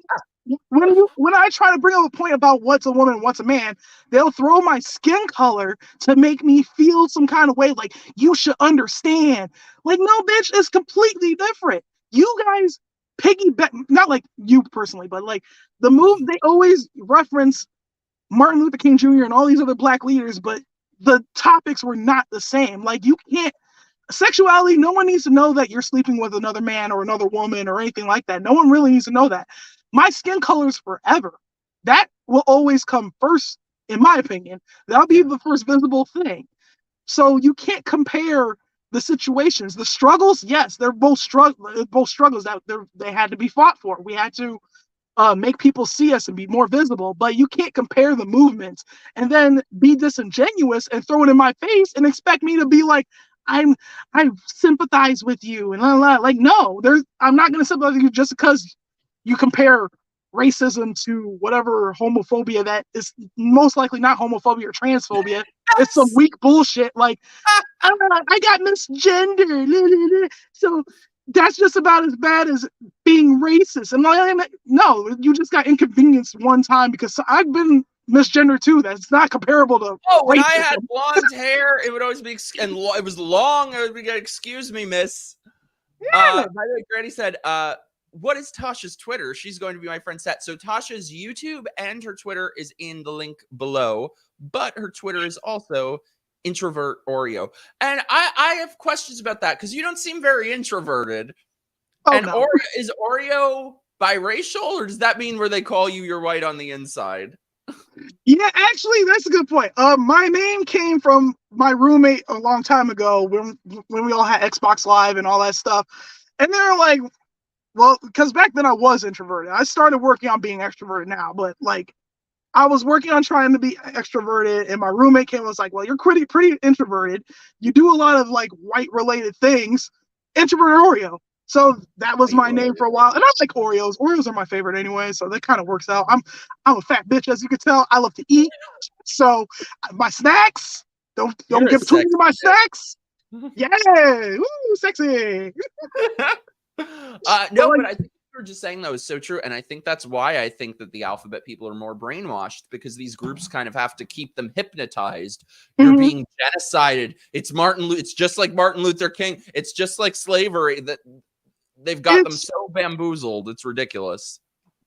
when I try to bring up a point about what's a woman and what's a man. They'll throw my skin color to make me feel some kind of way, like you should understand. Like, no, bitch, it's completely different. You guys piggyback, not like you personally, but like the move. They always reference Martin Luther King Jr. and all these other black leaders, but the topics were not the same. Like, you can't. Sexuality, no one needs to know that you're sleeping with another man or another woman or anything like that. No one really needs to know that. My skin color is forever. That will always come first, in my opinion. That'll be the first visible thing. So you can't compare the situations. The struggles, yes, they're both struggles that they had to be fought for. We had to make people see us and be more visible, but you can't compare the movements and then be disingenuous and throw it in my face and expect me to be like, I sympathize with you and like, no, I'm not going to sympathize with you just because you compare racism to whatever homophobia that is most likely not homophobia or transphobia. It's some weak bullshit. Like, I got misgendered. So that's just about as bad as being racist. And like, no, you just got inconvenienced one time because I've been misgender too. That's not comparable to when racism. I had blonde hair, it would always be and it was long. It would be excuse me, miss. By the way, Granny said, what is Tasha's Twitter? She's going to be my friend Set. So Tasha's YouTube and her Twitter is in the link below, but her Twitter is also introvert Oreo. And I have questions about that because you don't seem very introverted. And no. Is Oreo biracial, or does that mean where they call you you're white on the inside? Yeah, actually, that's a good point. My name came from my roommate a long time ago when we all had Xbox Live and all that stuff. And they're like, well, because back then I was introverted. I started working on being extroverted now, but like I was working on trying to be extroverted, and my roommate came and was like, well, you're pretty introverted. You do a lot of like white related things. Introvert Oreo. So that was my name for a while. And I like Oreos. Oreos are my favorite anyway, so that kind of works out. I'm a fat bitch, as you can tell. I love to eat. So my snacks, don't get between me my snacks. Yeah. Woo, sexy. No, but I think what you're just saying though is so true. And I think that's why I think that the alphabet people are more brainwashed, because these groups kind of have to keep them hypnotized. You're being genocided. It's just like Martin Luther King. It's just like slavery. That they've got them so bamboozled. It's ridiculous.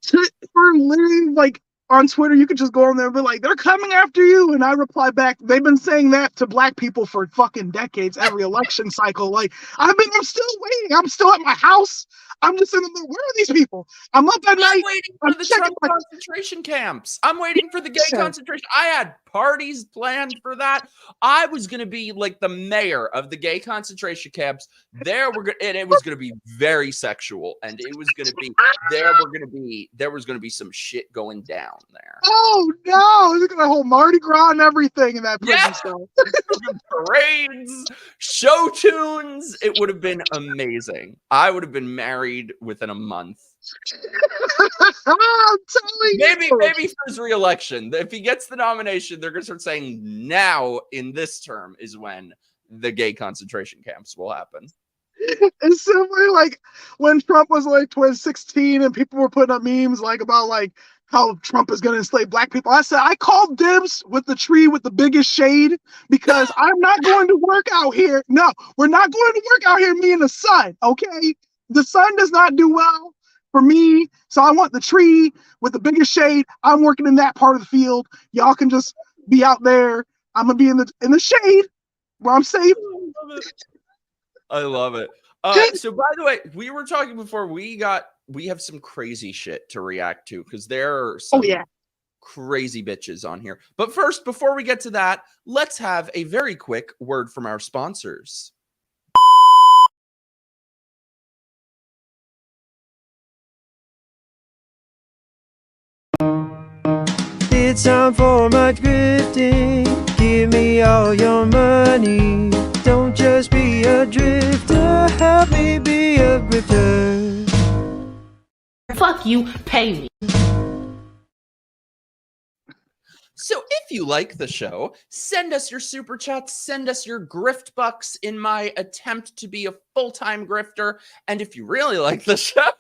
For literally, like, on Twitter, you could just go on there and be like, they're coming after you. And I reply back, they've been saying that to black people for fucking decades, every election cycle. Like, I'm still waiting. I'm still at my house. I'm just in the middle. Where are these people? I'm up at night. I'm waiting for the Trump concentration camps. I'm waiting for the gay concentration. I had parties planned for that. I was going to be like the mayor of the gay concentration camps. And it was going to be very sexual. And it was going to be, there was going to be some shit going down there. Oh no. Look at the whole Mardi Gras and everything in that prison cell. Parades, show tunes. It would have been amazing. I would have been married within a month. I'm telling you. Maybe for his re-election. If he gets the nomination, they're going to start saying now in this term is when the gay concentration camps will happen. It's simply like when Trump was like 2016 and people were putting up memes like about like how Trump is going to enslave black people. I said, I called dibs with the tree with the biggest shade because I'm not going to work out here. No, we're not going to work out here, me and the sun. Okay. The sun does not do well for me. So I want the tree with the biggest shade. I'm working in that part of the field. Y'all can just be out there. I'm going to be in the shade where I'm safe. I love it. So by the way, we were talking before we have some crazy shit to react to because there are some crazy bitches on here. But first, before we get to that, let's have a very quick word from our sponsors. It's time for my grifting. Give me all your money. Don't just be a drifter. Help me be a grifter. Fuck you, pay me. So if you like the show, send us your super chats, send us your grift bucks in my attempt to be a full-time grifter. And if you really like the show,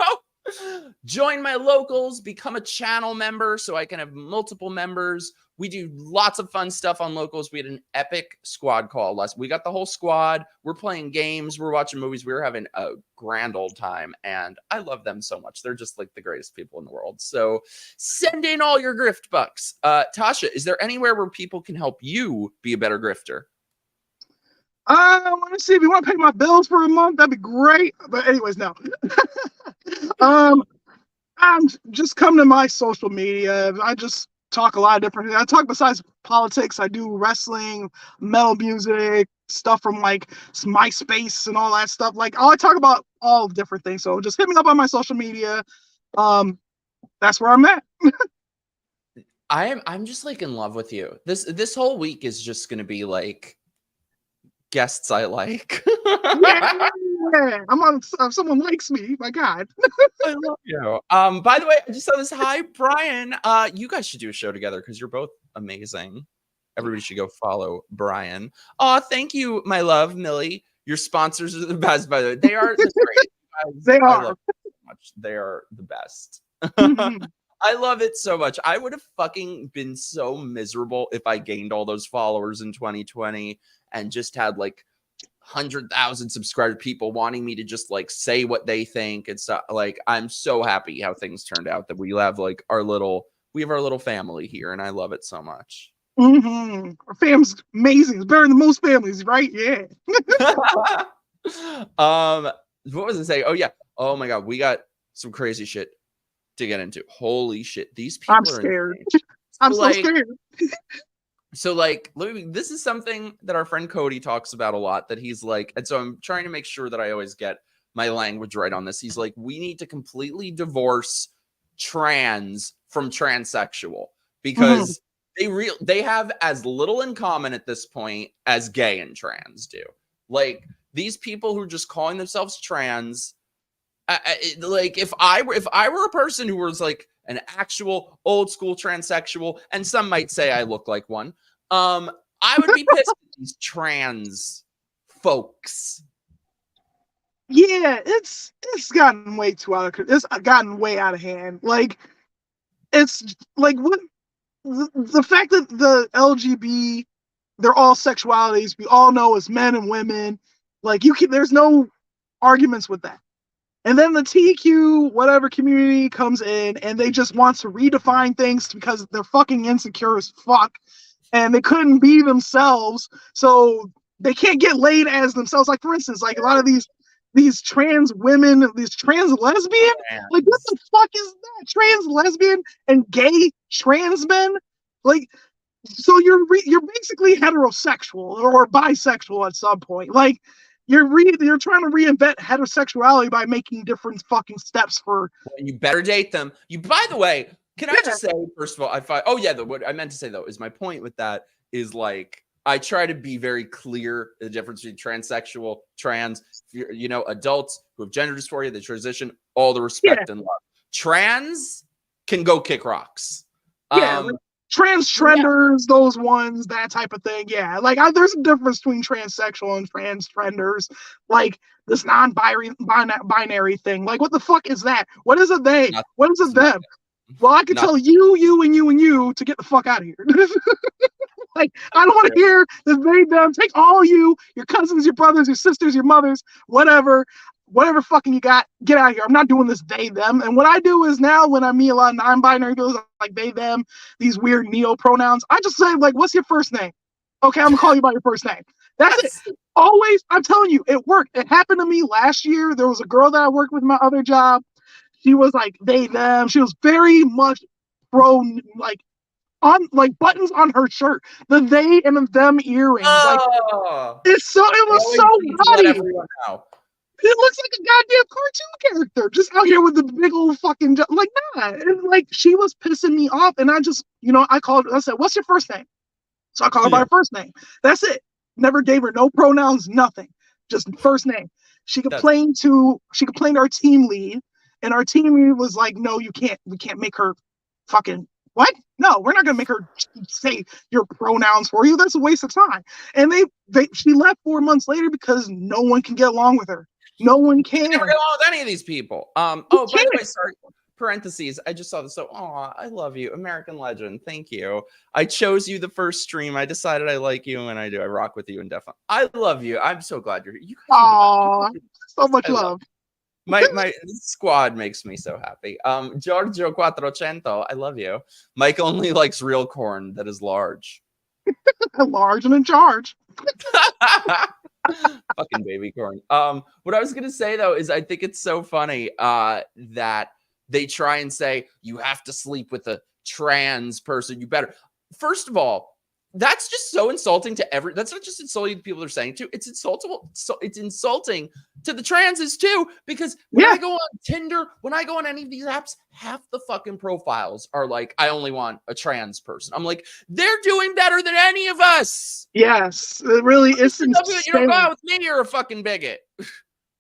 join my locals, become a channel member so I can have multiple members. We do lots of fun stuff on locals. We had an epic squad call last. We got the whole squad. We're playing games. We're watching movies. We were having a grand old time, and I love them so much. They're just like the greatest people in the world. So send in all your grift bucks. Tasha, is there anywhere where people can help you be a better grifter? I want to see if you want to pay my bills for a month. That'd be great. But anyways, no. I'm just come to my social media. I just talk a lot of different things. I talk besides politics. I do wrestling, metal music, stuff from like MySpace and all that stuff. Like I talk about all different things. So just hit me up on my social media. That's where I'm at. I'm just like in love with you. This whole week is just gonna be like guests I like. Yeah, I'm on. Someone likes me. My God. I love you. By the way, I just saw this. Hi, Brian. You guys should do a show together because you're both amazing. Everybody should go follow Brian. Oh, thank you, my love, Millie. Your sponsors are the best, by the way. They are the great. They I are. love them so much. They are the best. Mhm. I love it so much. I would have fucking been so miserable if I gained all those followers in 2020 and just had like 100,000 subscribed people wanting me to just like say what they think and stuff. Like I'm so happy how things turned out that we have like our little family here, and I love it so much. Mm-hmm. Our fam's amazing. It's better than most families, right? Yeah. What was I saying? Oh yeah. Oh my god, we got some crazy shit to get into. Holy shit, these people I'm are scared. insane. I'm So, so like, scared. So like, this is something that our friend Cody talks about a lot, that he's like, and so I'm trying to make sure that I always get my language right on this. He's like, we need to completely divorce trans from transsexual because they have as little in common at this point as gay and trans do. Like these people who are just calling themselves trans, like if I were a person who was like an actual old school transsexual, and some might say I look like one, I would be pissed at these trans folks. Yeah, it's gotten way too it's gotten way out of hand. Like it's like what the fact that the LGBT, they're all sexualities, we all know as men and women. Like there's no arguments with that. And then the TQ whatever community comes in and they just want to redefine things because they're fucking insecure as fuck and they couldn't be themselves, so they can't get laid as themselves. Like for instance, like a lot of these trans women, these trans lesbian, like what the fuck is that? Trans lesbian and gay trans men? Like so you're basically heterosexual or bisexual at some point. Like you're trying to reinvent heterosexuality by making different fucking steps for. And you better date them. By the way, can I just say, first of all, what I meant to say though is my point with that is like I try to be very clear the difference between transsexual, trans, adults who have gender dysphoria, the transition, all the respect and love. Trans can go kick rocks. Trenders, those ones, that type of thing. Yeah, like there's a difference between transsexual and trenders. Like this non-binary thing. Like, what the fuck is that? What is a they? What is a them? Well, I can tell you, and you to get the fuck out of here. Like, I don't want to hear the they, them. Take all you, your cousins, your brothers, your sisters, your mothers, whatever fucking you got, get out of here. I'm not doing this they, them. And what I do is now when I meet a lot of non-binary girls, like they, them, these weird neo pronouns, I just say, like, what's your first name? Okay, I'm gonna call you by your first name. That's it. Always, I'm telling you, it worked. It happened to me last year. There was a girl that I worked with in my other job. She was like they, them. She was very much pro, like, on like buttons on her shirt, the they and the them earrings. Like, it was so naughty. It looks like a goddamn cartoon character just out here with the big old fucking like that. And like, she was pissing me off, and I just, I said, what's your first name? So I called her by her first name. That's it. Never gave her no pronouns, nothing. Just first name. She complained to our team lead, and our team lead was like, no, we can't make her fucking what? No, we're not gonna make her say your pronouns for you. That's a waste of time. And she left 4 months later because no one can get along with her. No one can. Never get along with any of these people. By the way, sorry. Parentheses. I just saw this. So, I love you, American legend. Thank you. I chose you the first stream. I decided I like you, and I rock with you indefinitely. I love you. I'm so glad you're here. So much love. My squad makes me so happy. Giorgio Quattrocento, I love you. Mike only likes real corn that is large. Large and in charge. Fucking baby corn. What I was gonna say though is I think it's so funny that they try and say you have to sleep with a trans person. You better. First of all, that's just so insulting to that's not just insulting to people they're saying to. It's insulting. So it's insulting to the transes too, because when I go on Tinder, when I go on any of these apps, half the fucking profiles are like, I only want a trans person. I'm like, they're doing better than any of us. Yes, it really is. You don't go out with me, you're a fucking bigot.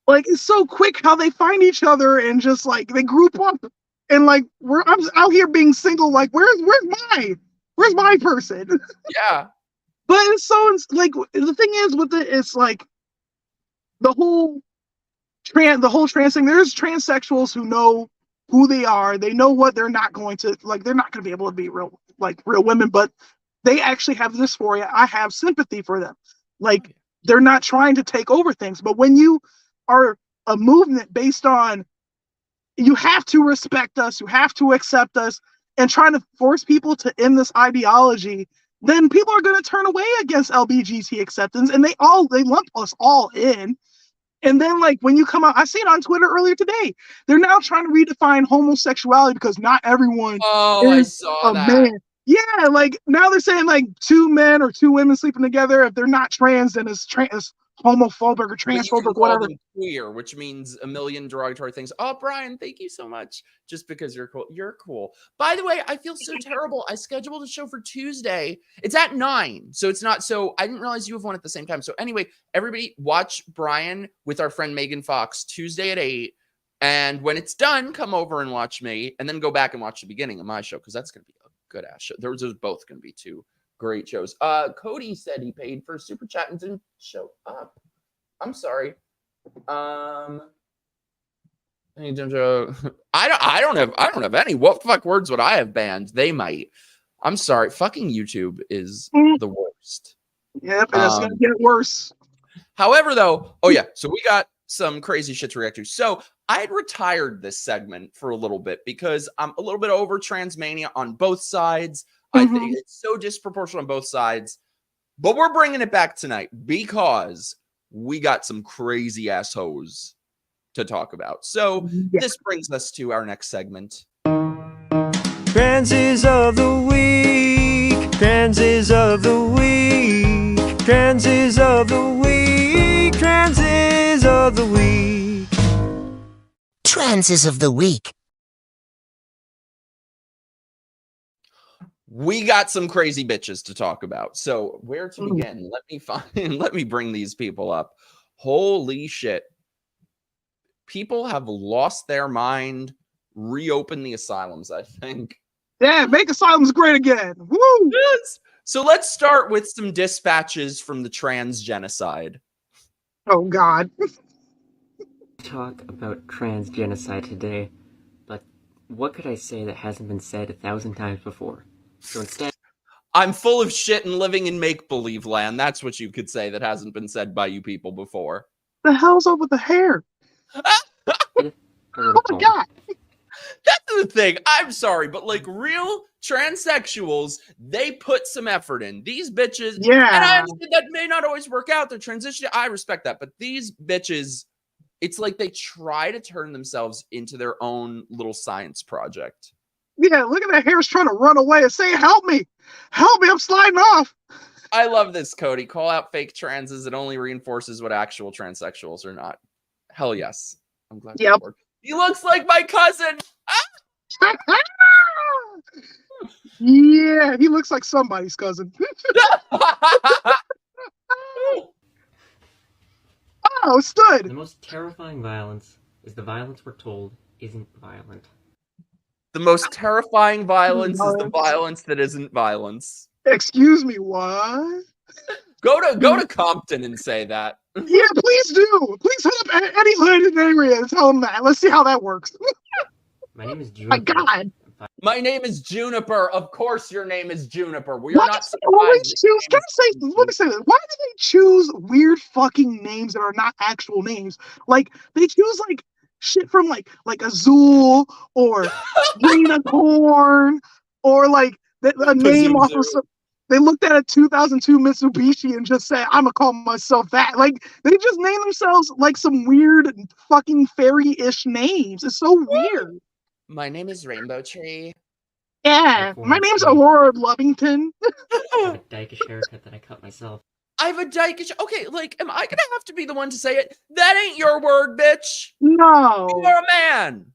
Like, it's so quick how they find each other and just like they group up, and like I'm out here being single. Like, where's my person? Yeah. But it's so, like, the thing is with it, it's like the whole trans thing. There's transsexuals who know who they are. They know what they're not going to, like, they're not going to be able to be real women, but they actually have dysphoria. I have sympathy for them. Like, they're not trying to take over things. But when you are a movement based on, you have to respect us, you have to accept us, and trying to force people to end this ideology, then people are going to turn away against LGBT acceptance, and they lump us all in. And then, like, when you come out, I see it on Twitter earlier today, they're now trying to redefine homosexuality because not everyone is a man. Yeah, like, now they're saying, like, 2 men or 2 women sleeping together, if they're not trans, then it's homophobic or transphobic, whatever. Queer, which means a million derogatory things. Oh, Brian, thank you so much. Just because you're cool. You're cool. By the way, I feel so terrible. I scheduled a show for Tuesday. It's at 9. So it's not, so I didn't realize you have one at the same time. So anyway, everybody watch Brian with our friend Megan Fox Tuesday at 8. And when it's done, come over and watch me, and then go back and watch the beginning of my show, because that's going to be a good ass show. Those are both going to be 2 great shows. Cody said he paid for super chat and didn't show up. I'm sorry. I don't have any. What fuck words would I have banned? They might. I'm sorry. Fucking YouTube is the worst. Yep, and it's gonna get worse. However, though, so we got some crazy shit to react to. So I had retired this segment for a little bit because I'm a little bit over transmania on both sides. I think it's so disproportionate on both sides, but we're bringing it back tonight because we got some crazy ass hoes to talk about. So this brings us to our next segment. Trances of the week, trances of the week, trances of the week, trances of the week. Trances of the week. We got some crazy bitches to talk about. So where to begin? Let me bring these people up. Holy shit. People have lost their mind, reopened the asylums, I think. Yeah, make asylums great again. Woo! Yes. So let's start with some dispatches from the trans genocide. Oh God. Talk about trans genocide today, but what could I say that hasn't been said 1,000 times before? So instead, I'm full of shit and living in make-believe land. That's what you could say that hasn't been said by you people before. The hell's up with the hair? I wrote Oh a my poem. God. That's the thing. I'm sorry, but like real transsexuals, they put some effort in. These bitches, and I Yeah. understand that may not always work out. They're transitioning. I respect that, but these bitches, it's like they try to turn themselves into their own little science project. Yeah, look at that hair's trying to run away and say, help me, I'm sliding off. I love this, Cody. Call out fake transes. It only reinforces what actual transsexuals are not. Hell yes. I'm glad. Yep. He looks like my cousin. Yeah, he looks like somebody's cousin. Oh, stood. The most terrifying violence is the violence we're told isn't violent. The most terrifying violence is the violence that isn't violence. Excuse me, what? Go to Compton and say that. Yeah, please do. Please hit up any hood in the area and tell them that. Let's see how that works. My name is My Juniper. God. My name is Juniper. Of course your name is Juniper. We are Why not do they always surprised. choose? Can I say? Let me say this. Why do they choose weird fucking names that are not actual names? Like they choose like shit from like Azul or Unicorn or like a name off of some. They looked at a 2002 Mitsubishi and just said, "I'm gonna call myself that." Like they just name themselves like some weird fucking fairy-ish names. It's so weird. My name is Rainbow Tree. Yeah, my name's Aurora Lovington. I have a dykish haircut that I cut myself. I have a dykish. Okay, like, am I gonna have to be the one to say it? That ain't your word, bitch. No, You're a man.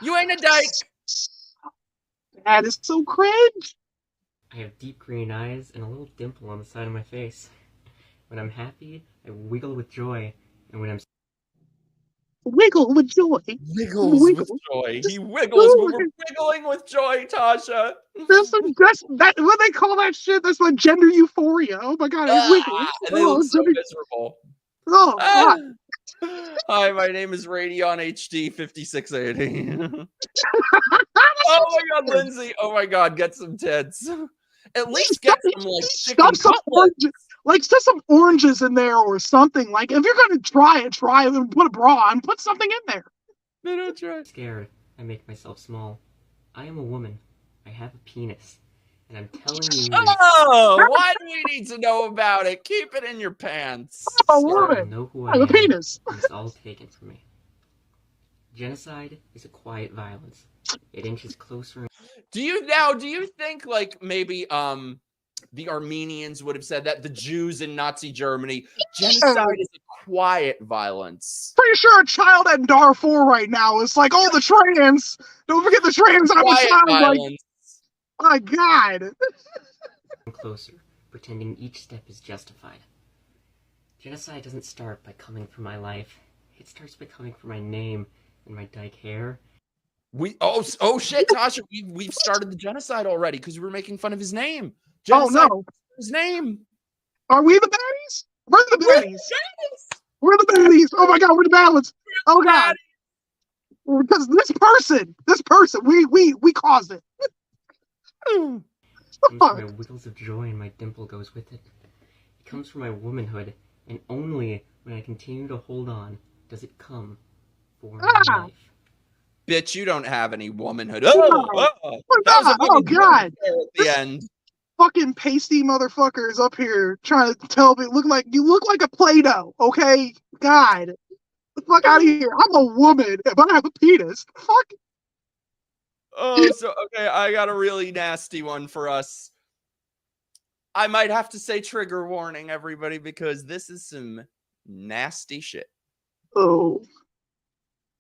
You ain't a dyke. That is so cringe. I have deep green eyes and a little dimple on the side of my face. When I'm happy, I wiggle with joy, and when I'm Wiggle with joy. Wiggles with joy. He wiggles when we're wiggling with joy, Tasha. That's what they call that shit. That's like gender euphoria. Oh my God, it wiggles. And they look so miserable. Oh God. Hi, my name is Radeon HD 5680. Oh my God, Lindsay. Oh my God, get some tits. At least get some like chicken cutlets. Like, set some oranges in there or something. Like, if you're gonna try it and put a bra on, put something in there. They don't try. scared, I make myself small. I am a woman. I have a penis. And I'm telling you this. Oh, why do we need to know about it? Keep it in your pants. Oh, So woman. you'll know who I I have am. a penis. And it's all taken from me. Genocide is a quiet violence. It inches closer. Do you think like maybe the Armenians would have said that, the Jews in Nazi Germany, genocide is a quiet violence? Pretty sure a child at Darfur right now is like, oh, the trans. Don't forget the trans. I'm a Quiet child. Like, violence. my God. Closer, pretending each step is justified. Genocide doesn't start by coming from my life. It starts by coming from my name and my dyke hair. Oh shit, Tasha, we've started the genocide already because we were making fun of his name. Oh Genocide no. his name. Are we the baddies? We're the baddies. We're the baddies. Oh my God, we're the balance. Oh God. Because this person, we caused it. It comes from my wiggles of joy and my dimple goes with it. It comes from my womanhood, and only when I continue to hold on does it come for my life. Bitch, you don't have any womanhood. That was oh God. At the end. Fucking pasty motherfuckers up here trying to tell me you look like a Play-Doh, okay? God. Get the fuck out of here. I'm a woman, but I have a penis. Fuck. Oh, so okay, I got a really nasty one for us. I might have to say trigger warning, everybody, because this is some nasty shit. Oh.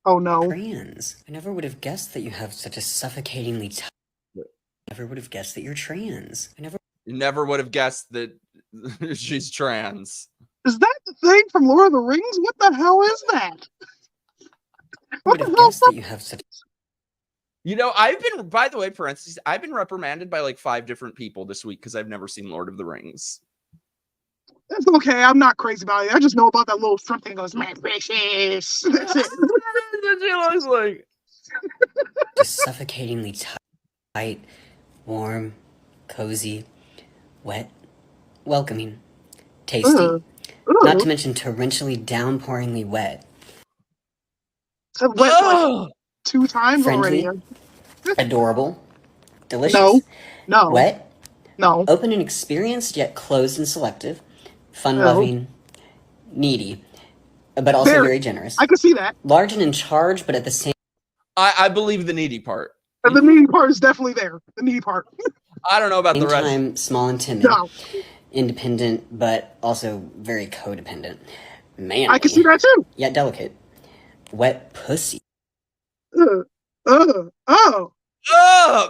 Oh no. Trans. I never would have guessed that you have such a suffocatingly never would have guessed that you're trans. You never would have guessed that she's trans. Is that the thing from Lord of the Rings? What the hell is that? I would have guessed that you have such You know, I've been, by the way, parentheses, I've been reprimanded by like 5 different people this week because I've never seen Lord of the Rings. That's okay. I'm not crazy about it. I just know about that little shrimp thing that goes, "My precious." That's it. That's what she looks like. Just suffocatingly tight, warm, cozy, wet, welcoming, tasty, not to mention torrentially downpouringly wet. I've wet like 2 times Friendly, already. adorable, delicious, No. wet, No. open and experienced yet closed and selective, fun-loving, needy, but also very generous. I can see that. Large and in charge, but at the same I believe the needy part. And the needy part is definitely there. The needy part. I don't know about the rest. time, small and timid, No. independent, but also very codependent. Manly, I can see that too. yet delicate. Wet pussy. Oh.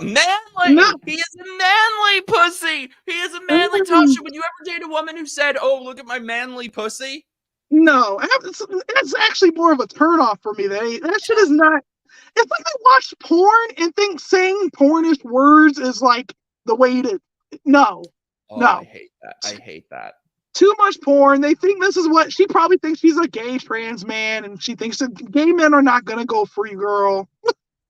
Manly! No. He is a manly pussy! He is a manly Tasha. Would you ever date a woman who said, "Oh, look at my manly pussy"? No. It's actually more of a turnoff for me. That shit is not. It's like they watch porn and think saying pornish words is like the way to. No. Oh, No. I hate that. I hate that. Too much porn. They think this is what she probably thinks she's a gay trans man, and she thinks that gay men are not gonna go free, girl.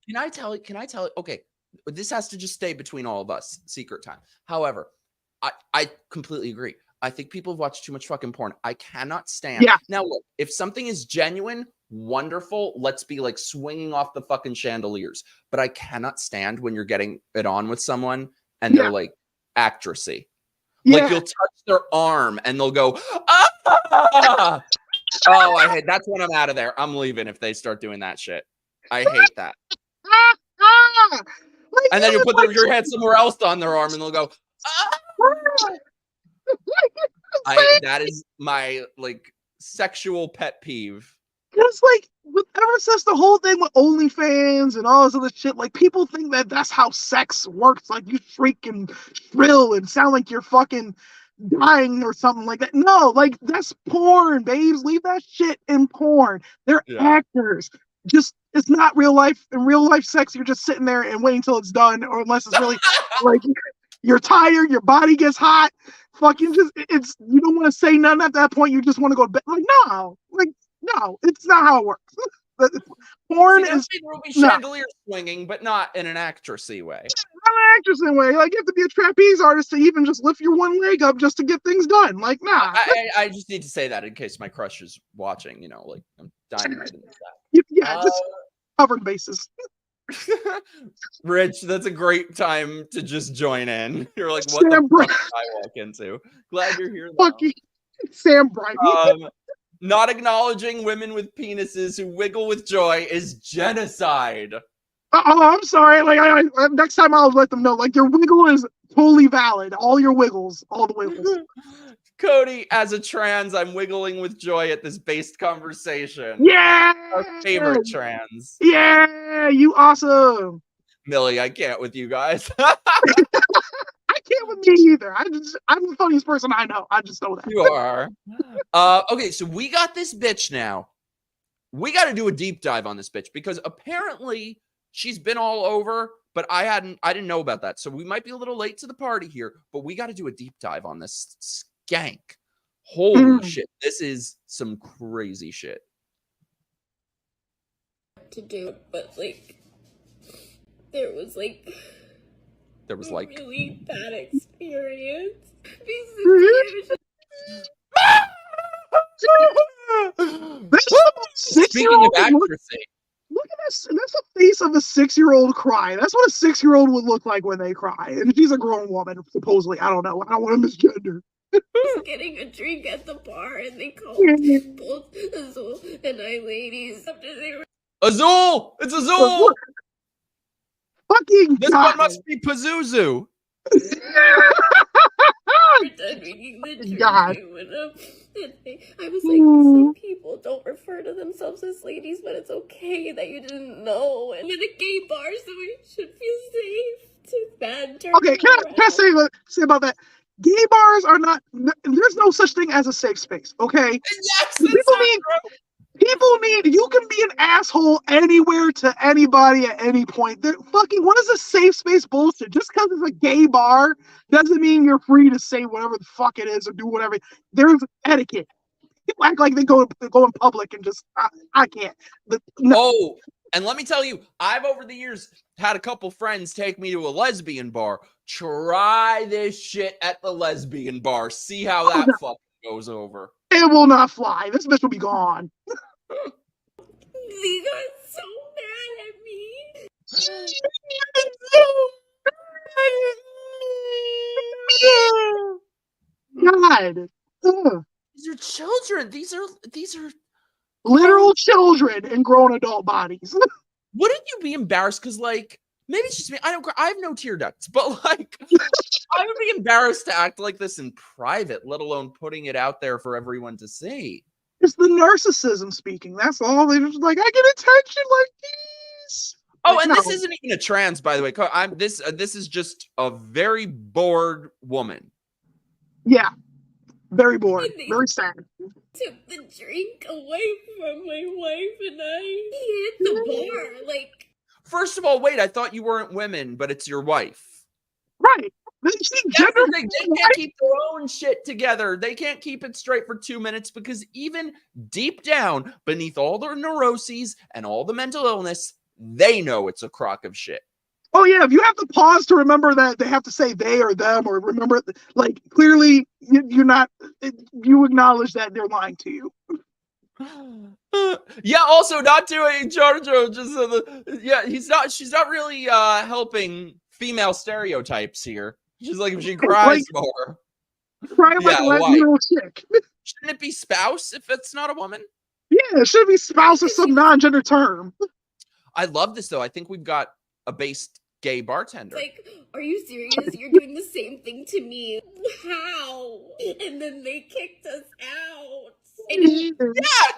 Can I tell you? Okay, this has to just stay between all of us. Secret time. However, I completely agree. I think people have watched too much fucking porn. I cannot stand. Yeah. Now, look, if something is genuine, wonderful, let's be like swinging off the fucking chandeliers. But I cannot stand when you're getting it on with someone and they're like actressy. Like you'll touch their arm and they'll go, ah! Oh, I hate. That's when I'm out of there. I'm leaving if they start doing that shit. I hate that. And then you put your head somewhere else on their arm and they'll go, ah! That is my like sexual pet peeve. It's like ever since the whole thing with OnlyFans and all this other shit, like people think that that's how sex works. Like you shriek and shrill and sound like you're fucking dying or something like that. No, like that's porn, babes. Leave that shit in porn. They're actors. Just it's not real life. In real life sex, you're just sitting there and waiting until it's done, or unless it's really like you're tired, your body gets hot. Fucking just it's you don't want to say nothing at that point. You just want to go to bed. No, it's not how it works. Porn is there will be chandelier swinging, but not in an actressy way. Not an actressy way. Like you have to be a trapeze artist to even just lift your one leg up just to get things done. Like nah. I just need to say that in case my crush is watching. You know, like I'm dynamite in the chat. Yeah, just covering bases. Rich, that's a great time to just join in. You're like, what the fuck did I walk into? Glad you're here. Fucking Sam Brighton. Not acknowledging women with penises who wiggle with joy is genocide. Oh, I'm sorry. Like, next time I'll let them know. Like, your wiggle is totally valid. All your wiggles, all the wiggles. Cody, as a trans, I'm wiggling with joy at this based conversation. Yeah, our favorite trans. Yeah, you awesome. Millie, I can't with you guys. I can't with me either. I'm the funniest person I know. I just know that. You are. Okay, so we got this bitch now. We got to do a deep dive on this bitch because apparently she's been all over, but I didn't know about that. So we might be a little late to the party here, but we got to do a deep dive on this skank. Holy shit. This is some crazy shit. To do, but like there was like a really bad experience. Speaking of accuracy, look at this. That's the face of a 6-year-old cry. That's what a 6-year-old would look like when they cry. And she's a grown woman, supposedly. I don't know. I don't want to misgender. Getting a drink at the bar, and they called both Azul and I ladies after they were. Azul! It's Azul! Fucking this one must be Pazuzu. God. I was like, some people don't refer to themselves as ladies, but it's okay that you didn't know. And in a gay bar, so we should feel safe to banter. Okay, can I say about that? Gay bars are not. There's no such thing as a safe space. Okay. Yes, people need. People need, you can be an asshole anywhere to anybody at any point. They're fucking, what is this safe space bullshit? Just because it's a gay bar doesn't mean you're free to say whatever the fuck it is or do whatever. There's etiquette. People act like they go in public and just, I can't. No. Oh, and let me tell you, I've over the years had a couple friends take me to a lesbian bar. Try this shit at the lesbian bar. See how that fucking goes over. It will not fly. This bitch will be gone. They got so mad at me. God. Ugh. These are children. These are Literal children in grown adult bodies. Wouldn't you be embarrassed? Because like maybe it's just me. I have no tear ducts, but like I would be embarrassed to act like this in private, let alone putting it out there for everyone to see. It's the narcissism speaking. That's all. They're just like, I get attention like these. Oh, like, and no. this isn't even a trans, by the way. This is just a very bored woman. Yeah. Very bored. Very sad. Took the drink away from my wife and I. He hit the bar. Like, First of all, wait, I thought you weren't women, but it's your wife. Right. They They can't keep their own shit together. They can't keep it straight for 2 minutes because even deep down, beneath all their neuroses and all the mental illness, they know it's a crock of shit. Oh yeah, if you have to pause to remember that they have to say they or them, or remember, like, clearly you're not, you acknowledge that they're lying to you. Yeah, also not doing Giorgio, she's not really helping female stereotypes here. She's like, if she cries more. Crying like a Latino chick. Shouldn't it be spouse if it's not a woman? Yeah, it should be spouse or some non-gender term. I love this though. I think we've got a based gay bartender. Like, are you serious? You're doing the same thing to me. How? And then they kicked us out.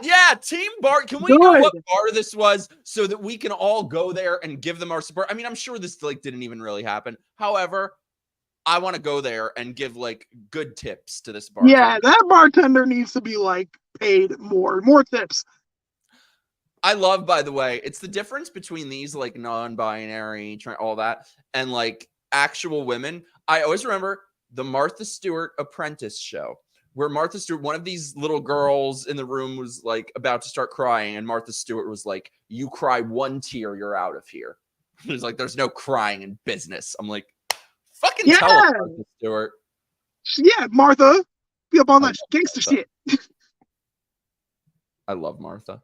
Yeah, team bar. Can we know what bar this was so that we can all go there and give them our support? I mean, I'm sure this like didn't even really happen. However, I want to go there and give like good tips to this bartender. Yeah, that bartender needs to be like paid more tips. I love, by the way, it's the difference between these like non-binary, all that, and like actual women. I always remember the Martha Stewart Apprentice show, where Martha Stewart, one of these little girls in the room, was like about to start crying, and Martha Stewart was like, "You cry one tear, you're out of here." It's like, there's no crying in business. I'm like, fucking tell her, Martha Stewart. Yeah, Martha, be up on that gangster shit. I love Martha.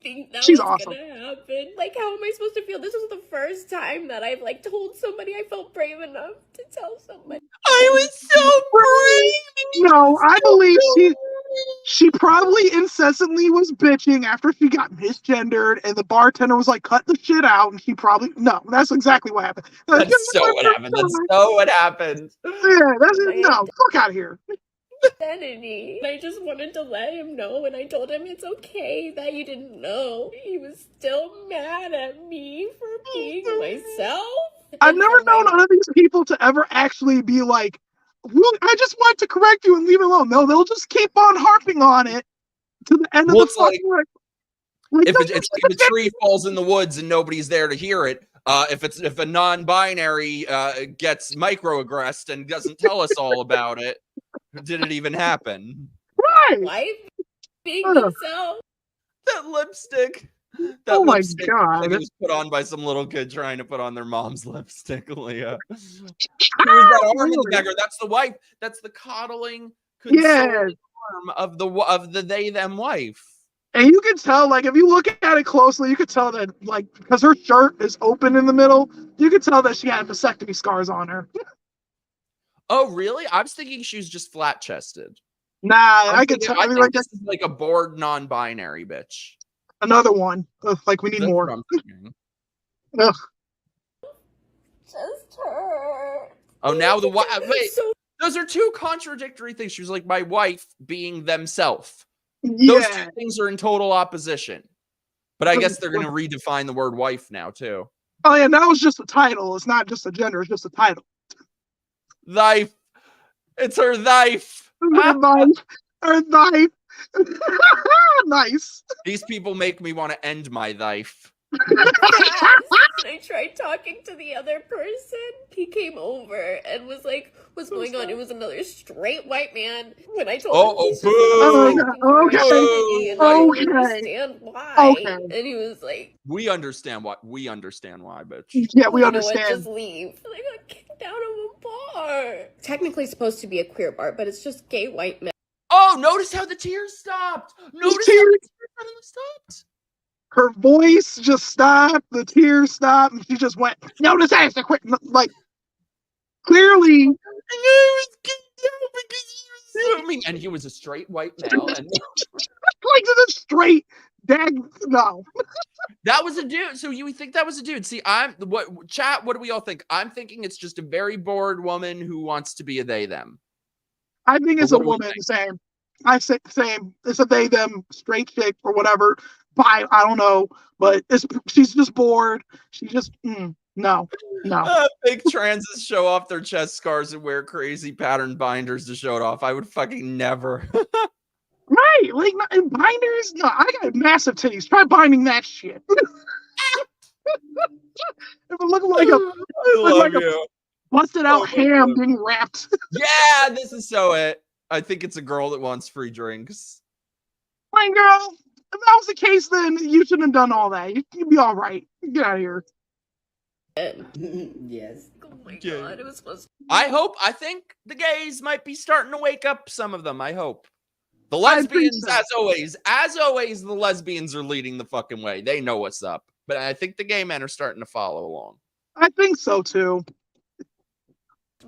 Think that She's was awesome. gonna happen. Like, how am I supposed to feel? This was the first time that I've like told somebody I felt brave enough to tell somebody. I was so brave. No, I believe she probably incessantly was bitching after she got misgendered, and the bartender was like, "Cut the shit out," and she probably that's exactly what happened. That's so what happened. That's so what happened. Yeah, that's it. No, fuck out of here. Identity. I just wanted to let him know, and I told him it's okay that you didn't know. He was still mad at me for being myself. I've never known none of these people to ever actually be like, "Really, I just wanted to correct you and leave it alone." No, they'll just keep on harping on it to the end of the fucking if a tree falls in the woods and nobody's there to hear it, if a non-binary gets microaggressed and doesn't tell us all about it, did it even happen? Right. Life being himself. That lipstick. Oh my lipstick, God. Like it was put on by some little kid trying to put on their mom's lipstick, Leah. Here's that arm in the beggar. That's the wife. That's the coddling, consoling arm of the they them wife. And you can tell, like, if you look at it closely, you could tell that, like, because her shirt is open in the middle, you could tell that she had vasectomy scars on her. Oh, really? I was thinking she was just flat-chested. Nah, I could tell. I think this is like a bored non-binary bitch. Another one. Ugh, like, we need That's more. what I'm thinking. Ugh. Just her. Oh, now the wife. Wait, those are two contradictory things. She was like, my wife being themselves. Yeah. Those two things are in total opposition. But I guess they're going to redefine the word wife now, too. Oh, yeah, that was just a title. It's not just a gender, it's just a title. Life. It's her life. Her life. Her life. Nice. These people make me want to end my life. I tried talking to the other person. He came over and was like, "What's going on?" It was another straight white man. When I told him he's just okay. and I don't understand why. Okay. And he was like, We understand why. We understand why, bitch. Yeah, we you know what, understand. just leave. And I got kicked out of a bar. Technically supposed to be a queer bar, but it's just gay white men. Oh, notice how the tears stopped. Notice how the tears suddenly stopped. Her voice just stopped. The tears stopped, and she just went, "No, this has to quit." Like, clearly. And he was a straight white male. And like a straight dag. No. That was a dude. So you think that was a dude? See, what do we all think? I'm thinking it's just a very bored woman who wants to be a they them. I think it's a woman. Same. I say same. It's a they them straight chick or whatever. I don't know, but she's just bored. She just no. Big trances show off their chest scars and wear crazy pattern binders to show it off. I would fucking never. Right, like binders. No, I got massive titties. Try binding that shit. If it looked like a busted out ham being wrapped. Yeah, this is so it. I think it's a girl that wants free drinks. Fine, girl. If that was the case, then you shouldn't have done all that. You'd be all right. Get out of here. Yes. Oh my god, it was supposed to. I think the gays might be starting to wake up, some of them. I hope. The lesbians, so. as always, the lesbians are leading the fucking way. They know what's up. But I think the gay men are starting to follow along. I think so, too.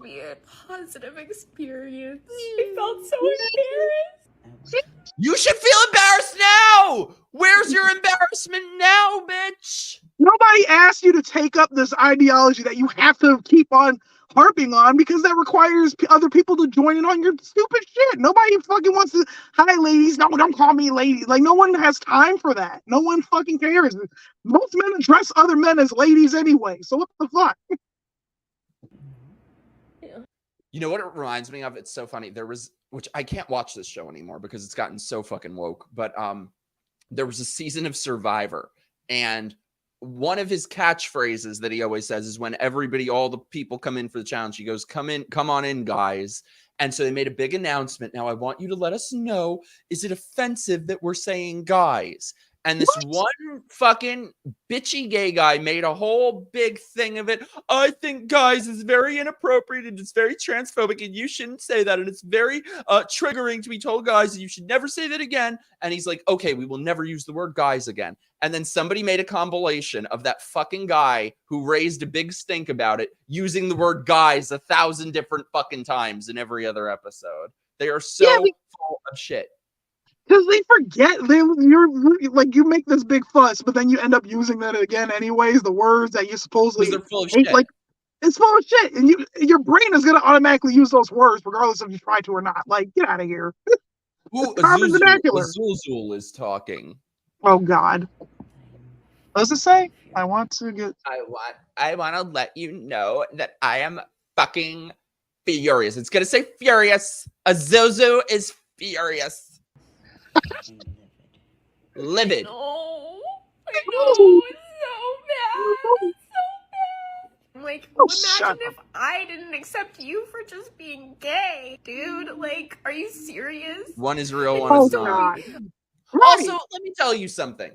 Be a positive experience. I felt so embarrassed. You should feel embarrassed now. Where's your embarrassment now, bitch? Nobody asked you to take up this ideology that you have to keep on harping on because that requires other people to join in on your stupid shit. Nobody fucking wants to, "Hi, ladies." No, don't call me lady. Like, no one has time for that. No one fucking cares. Most men address other men as ladies anyway. So what the fuck? You know what it reminds me of? It's so funny. Which I can't watch this show anymore because it's gotten so fucking woke. But there was a season of Survivor, and one of his catchphrases that he always says is when all the people come in for the challenge, he goes, come on in, guys. And so they made a big announcement. Now I want you to let us know, is it offensive that we're saying guys? And this one fucking bitchy gay guy made a whole big thing of it. I think guys is very inappropriate and it's very transphobic and you shouldn't say that. And it's very triggering to be told guys and you should never say that again. And he's like, okay, we will never use the word guys again. And then somebody made a compilation of that fucking guy who raised a big stink about it using the word guys 1,000 different fucking times in every other episode. They are so full of shit. Because they forget you make this big fuss, but then you end up using that again anyways. The words that you supposedly they're full of shit. Like it's full of shit, and your brain is gonna automatically use those words regardless if you try to or not. Like, get out of here. Ooh, Azuzul is talking. Oh God. What does it say? I want to let you know that I am fucking furious. It's gonna say furious. Azuzu is furious. Livid. No, I know, it's so bad. It's so bad. I'm like, imagine if I didn't accept you for just being gay, dude. Like, are you serious? One is real, one is not. Also, let me tell you something.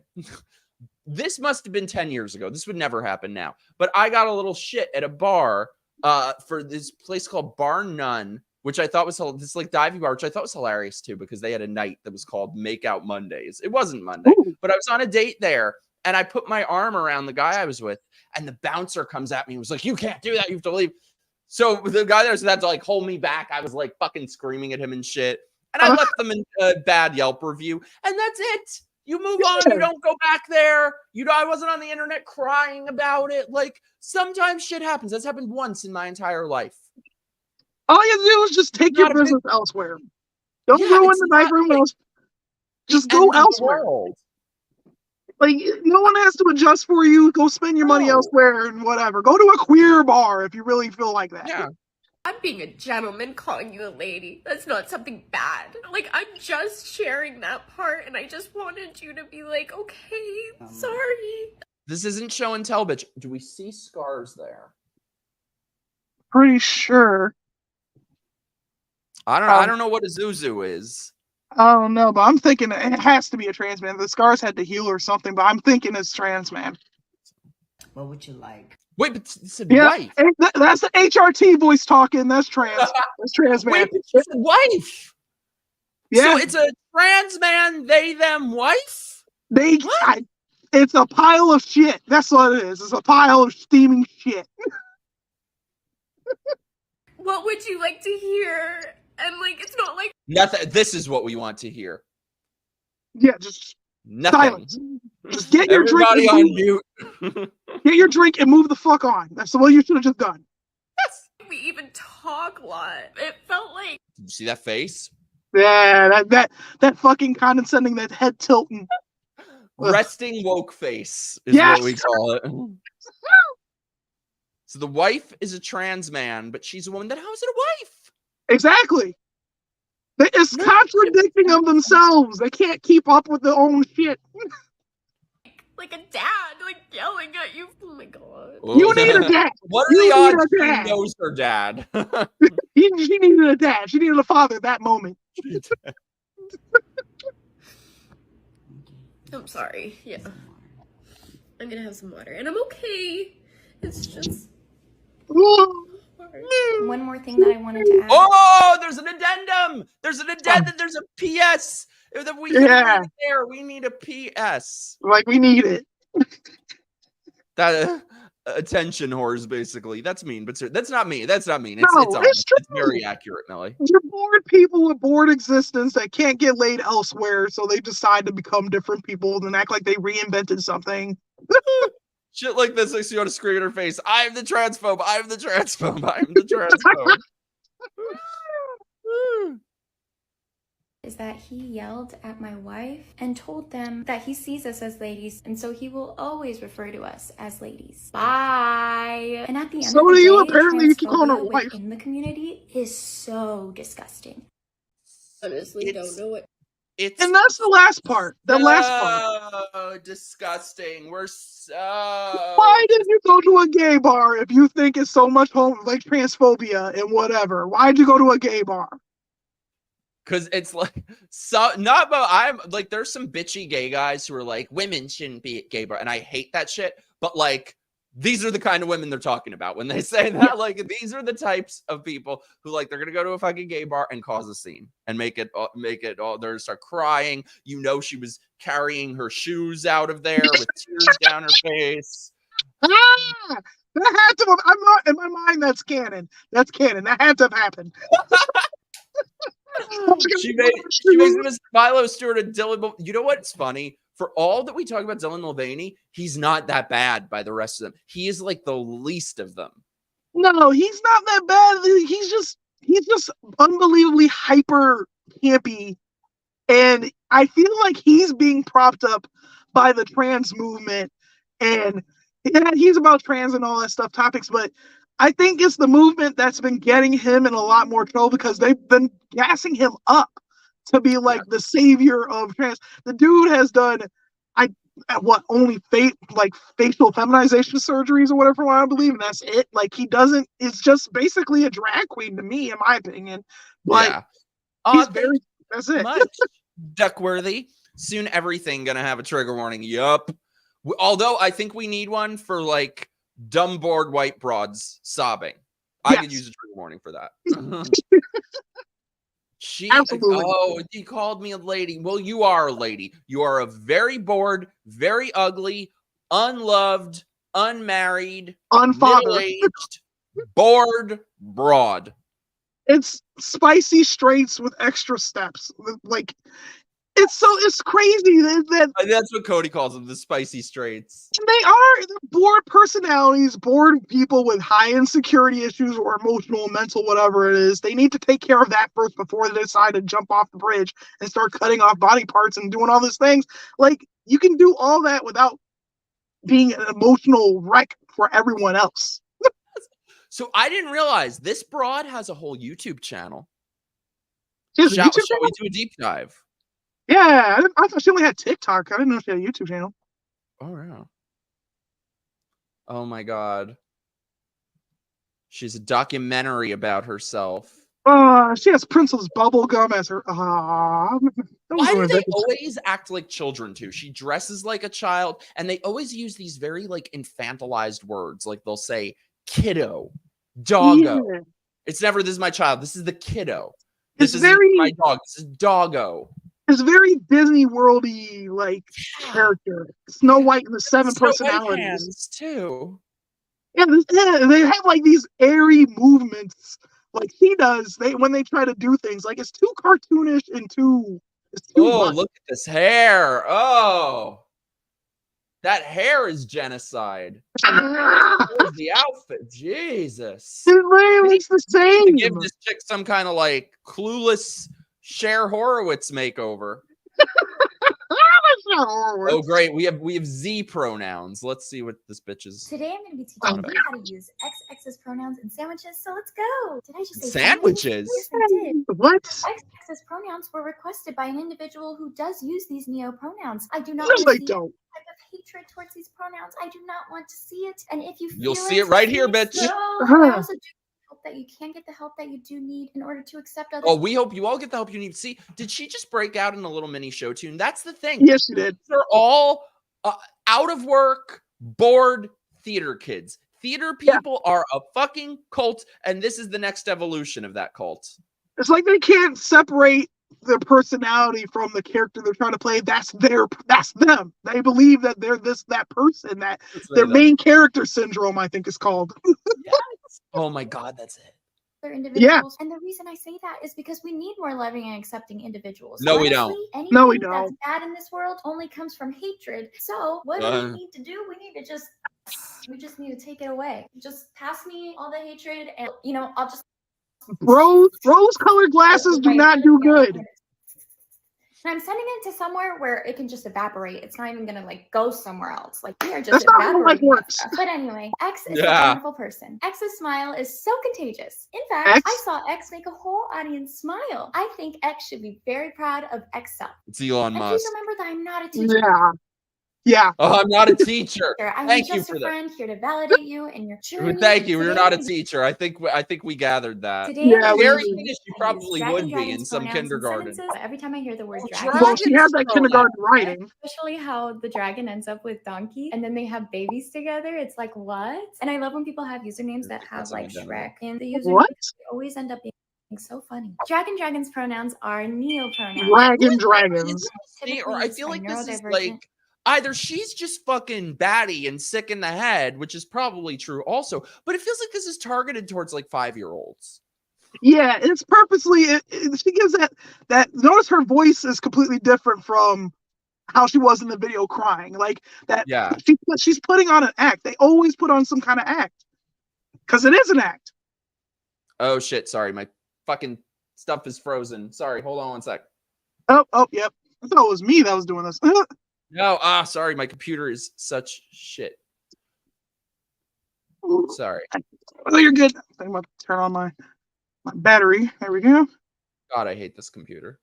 This must have been 10 years ago. This would never happen now. But I got a little shit at a bar for this place called Bar None, which I thought was this like diving bar, which I thought was hilarious too, because they had a night that was called Makeout Mondays. It wasn't Monday, but I was on a date there and I put my arm around the guy I was with and the bouncer comes at me and was like, you can't do that. You have to leave. So the guy there had to like hold me back. I was like fucking screaming at him and shit. And I left them in a bad Yelp review and that's it. You move on. You don't go back there. I wasn't on the internet crying about it. Like sometimes shit happens. That's happened once in my entire life. All you have to do is just take your business elsewhere. Don't go in the night room. Just go elsewhere. Like, no one has to adjust for you. Go spend your money elsewhere and whatever. Go to a queer bar if you really feel like that. Yeah. I'm being a gentleman calling you a lady. That's not something bad. Like, I'm just sharing that part, and I just wanted you to be like, okay, sorry. This isn't show and tell, bitch. Do we see scars there? Pretty sure. I don't know what a Zuzu is. I don't know, but I'm thinking it has to be a trans man. The scars had to heal or something, but I'm thinking it's trans man. What would you like? Wait, but it said Yeah, wife. that's the HRT voice talking. That's trans. That's trans man. Wait, but it's wife. Yeah. So it's a trans man, they, them, wife? It's a pile of shit. That's what it is. It's a pile of steaming shit. What would you like to hear? And like, it's not like Nothing. This is what we want to hear. Yeah, just Nothing. silence. Just get your drink. Everybody on mute. Get your drink and move the fuck on. That's what you should have just done. we even talk a lot. It felt like. Did you see that face? Yeah, that fucking condescending, that head tilting. Resting woke face is Yes! what we call it. So the wife is a trans man, but she's a woman. Then how is it a wife? Exactly. It's contradicting of themselves. They can't keep up with their own shit. Like a dad, like yelling at you. Oh my god. You need a dad. What are the odds she knows her dad? She needed a dad. She needed a father at that moment. I'm sorry. Yeah. I'm gonna have some water. And I'm okay. It's just. One more thing that I wanted to add. Oh, there's an addendum. There's an addendum. There's a PS. If we can read it there, we need a PS. Like, we need it. That attention whores, basically. That's mean, but that's not mean. That's not mean. It's true. It's very accurate, Melly. You're bored people with bored existence that can't get laid elsewhere, so they decide to become different people and act like they reinvented something. Shit like this makes you want to scream in her face. I am the transphobe. I am the transphobe. I am the transphobe. Is that he yelled at my wife and told them that he sees us as ladies, and so he will always refer to us as ladies. Bye. And at the end So of the do you. day, Apparently you keep calling her transphobia wife. within the community is so disgusting. Honestly, don't know what. And that's the last part. The last part. Oh, disgusting. We're so. Why did you go to a gay bar if you think it's so much like transphobia and whatever? Why'd you go to a gay bar? Because it's like not about I'm like there's some bitchy gay guys who are like women shouldn't be at gay bar, and I hate that shit. But like these are the kind of women they're talking about when they say that. Like these are the types of people who like they're gonna go to a fucking gay bar and cause a scene and make it all. They're gonna start crying. You know she was carrying her shoes out of there with tears down her face. That had to have. I'm not in my mind. That's canon. That's canon. That had to have happened. She makes Mr. Milo Stewart a Dylan. You know what's funny? For all that we talk about Dylan Mulvaney, he's not that bad by the rest of them. He is like the least of them. No, he's not that bad. He's just unbelievably hyper campy, and I feel like he's being propped up by the trans movement, and yeah, he's about trans and all that stuff topics, but I think it's the movement that's been getting him in a lot more trouble because they've been gassing him up to be like the savior of trans. The dude has done, only facial feminization surgeries or whatever I believe, and that's it. Like it's just basically a drag queen to me, in my opinion. Like, he's that's it. Much Duckworthy. Soon everything gonna have a trigger warning. Yup. Although I think we need one for like dumb bored white broads sobbing. I could use a trigger warning for that. He called me a lady. Well, you are a lady. You are a very bored, very ugly, unloved, unmarried, middle-aged, bored broad. It's spicy straights with extra steps. Like, it's crazy that that's what Cody calls them, the spicy straights. They're bored personalities, bored people with high insecurity issues or emotional, mental, whatever it is. They need to take care of that first before they decide to jump off the bridge and start cutting off body parts and doing all these things. Like, you can do all that without being an emotional wreck for everyone else. So I didn't realize this broad has a whole YouTube channel. She has a Shall YouTube we channel? do a deep dive? Yeah, I thought she only had TikTok. I didn't know she had a YouTube channel. Oh, yeah. Oh, my God. She's a documentary about herself. She has Princess Bubblegum as her. Why do they always act like children, too? She dresses like a child, and they always use these very, like, infantilized words. Like, they'll say, kiddo, doggo. Yeah. It's never, this is my child. This is the kiddo. It's This very isn't my dog. This is doggo. It's very Disney Worldy like character. Snow White and the Seven Snow White Personalities hands, too. Yeah, they have like these airy movements, like he does. When they try to do things, like it's too cartoonish and it's too much. Look at this hair! Oh, that hair is genocide. Where's the outfit? Jesus, it literally looks the same. Give this chick some kind of like clueless Cher Horowitz makeover. Oh great, we have Z pronouns. Let's see what this bitch is. Today I'm going to be teaching you how to use XX's pronouns in sandwiches, so let's go. Did I just say sandwiches? Yes, I did. What? XX's pronouns were requested by an individual who does use these neo-pronouns. I do not No, want they to see don't. type of hatred towards these pronouns. I do not want to see it. And if you feel You'll see it right here, bitch. So, I also do hope that you can get the help that you do need in order to accept others. Oh, we hope you all get the help you need. See, did she just break out in a little mini show tune? That's the thing. Yes, she did. They're all out of work, bored theater kids. Theater people are a fucking cult, and this is the next evolution of that cult. It's like they can't separate their personality from the character they're trying to play. That's them. They believe that they're that person. That their main character syndrome, I think, is called. Yes. Oh my God, that's it. Individuals. And the reason I say that is because we need more loving and accepting individuals. No, honestly, we don't. Anything No, we don't. that's bad in this world only comes from hatred. So what do we need to do? We just need to take it away. Just pass me all the hatred, and I'll just. Rose-colored glasses do not do good. And I'm sending it to somewhere where it can just evaporate. It's not even gonna go somewhere else. We are just evaporating. But anyway, X is a wonderful person. X's smile is so contagious. In fact, I saw X make a whole audience smile. I think X should be very proud of X self. It's Elon and Musk. Please remember that I'm not a teacher. Yeah. Oh, I'm not a teacher. I'm Thank just you for a friend that. here to validate you and your journey. Thank you. You're not a teacher. I think we gathered that. Today, Very English, you probably would be in some kindergarten. Every time I hear the word dragon, well, she has that kindergarten writing. Especially how the dragon ends up with donkey, and then they have babies together. It's like what? And I love when people have usernames that have Shrek in the username. What? They always end up being so funny. Dragon's pronouns are neo pronouns. Dragons. Or I feel like this is either she's just fucking batty and sick in the head, which is probably true also, but it feels like this is targeted towards 5-year-olds. Yeah, it's purposely. She gives that. Notice her voice is completely different from how she was in the video crying. Yeah. She's putting on an act. They always put on some kind of act because it is an act. Oh shit! Sorry, my fucking stuff is frozen. Sorry, hold on one sec. Oh, yep. I thought it was me that was doing this. No, sorry, my computer is such shit. Sorry. Oh, you're good. I'm about to turn on my battery. There we go. God, I hate this computer.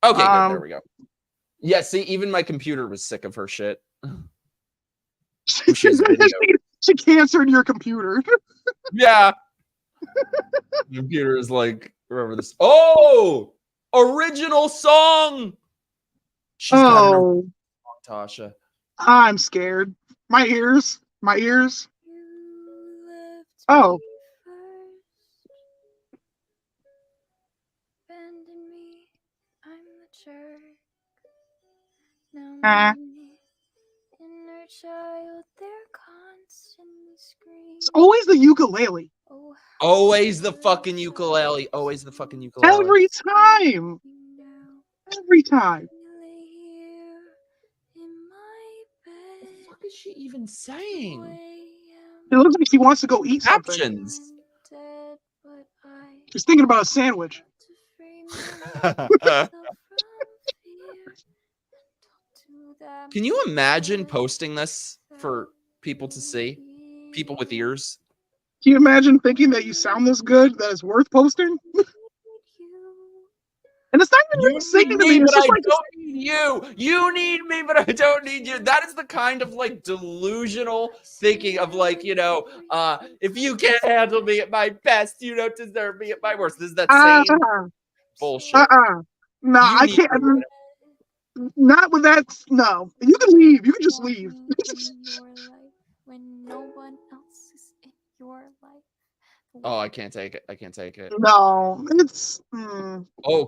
Okay, good. There we go. Yeah, see, even my computer was sick of her shit. She cancered your computer. Yeah. The computer is wherever this. Oh! Original song! She's got an original song, Tasha. I'm scared. My ears. Oh. It's always the ukulele. Always the fucking ukulele. Always the fucking ukulele. Every time. What the fuck is she even saying? It looks like she wants to go eat something. Captions. She's thinking about a sandwich. Can you imagine posting this for people to see? People with ears? Can you imagine thinking that you sound this good that it's worth posting? And it's not even really singing to me. It's just I like, don't need you. You need me, but I don't need you. That is the kind of like delusional thinking of like, if you can't handle me at my best, you don't deserve me at my worst. This is that same bullshit. No, I can't. Not with that. No, you can leave. You can just leave. When no one else is in your life. Oh, I can't take it. I can't take it. No, it's.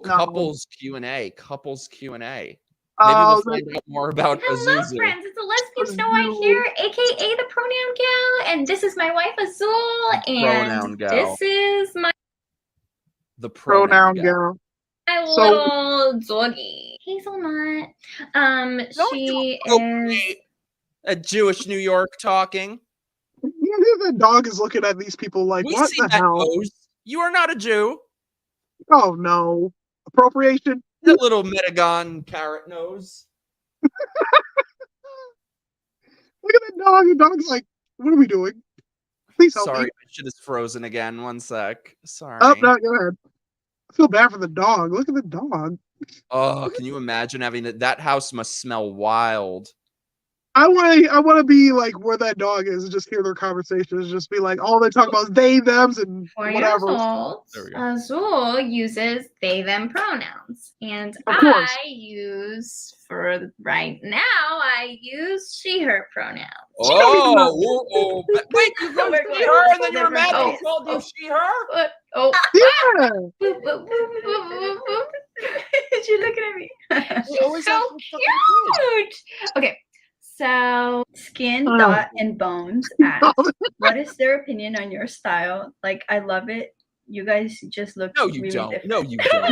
Couples Q&A. Couples Q&A. Maybe we'll find out more about Hello, Azuzu. friends. It's a lesbian Snow White here, aka the pronoun gal, and this is my wife Azul, and this is the pronoun gal. My little doggy, Hazelnut. She is a Jewish New York talking. The dog is looking at these people like, what the hell? Nose. You are not a Jew. Oh no. Appropriation. That little Metagon carrot nose. Look at the dog. The dog's like, what are we doing? Please help me. Sorry, my shit is frozen again. One sec. Sorry. Oh, no, go ahead. I feel bad for the dog. Look at the dog. Oh, can you imagine having that house must smell wild. I want to be like where that dog is and just hear their conversations. Just be like, all they talk about is they, thems, and whatever. Azul uses they, them pronouns, and I use right now. I use she, her pronouns. Oh, wait! You go she, her, and then you were mad that you called you she, her. Yeah. She's looking at me. So cute. Okay. So, Skin, Dot, and Bones asked, what is their opinion on your style? Like, I love it. You guys just look really different. No, you don't.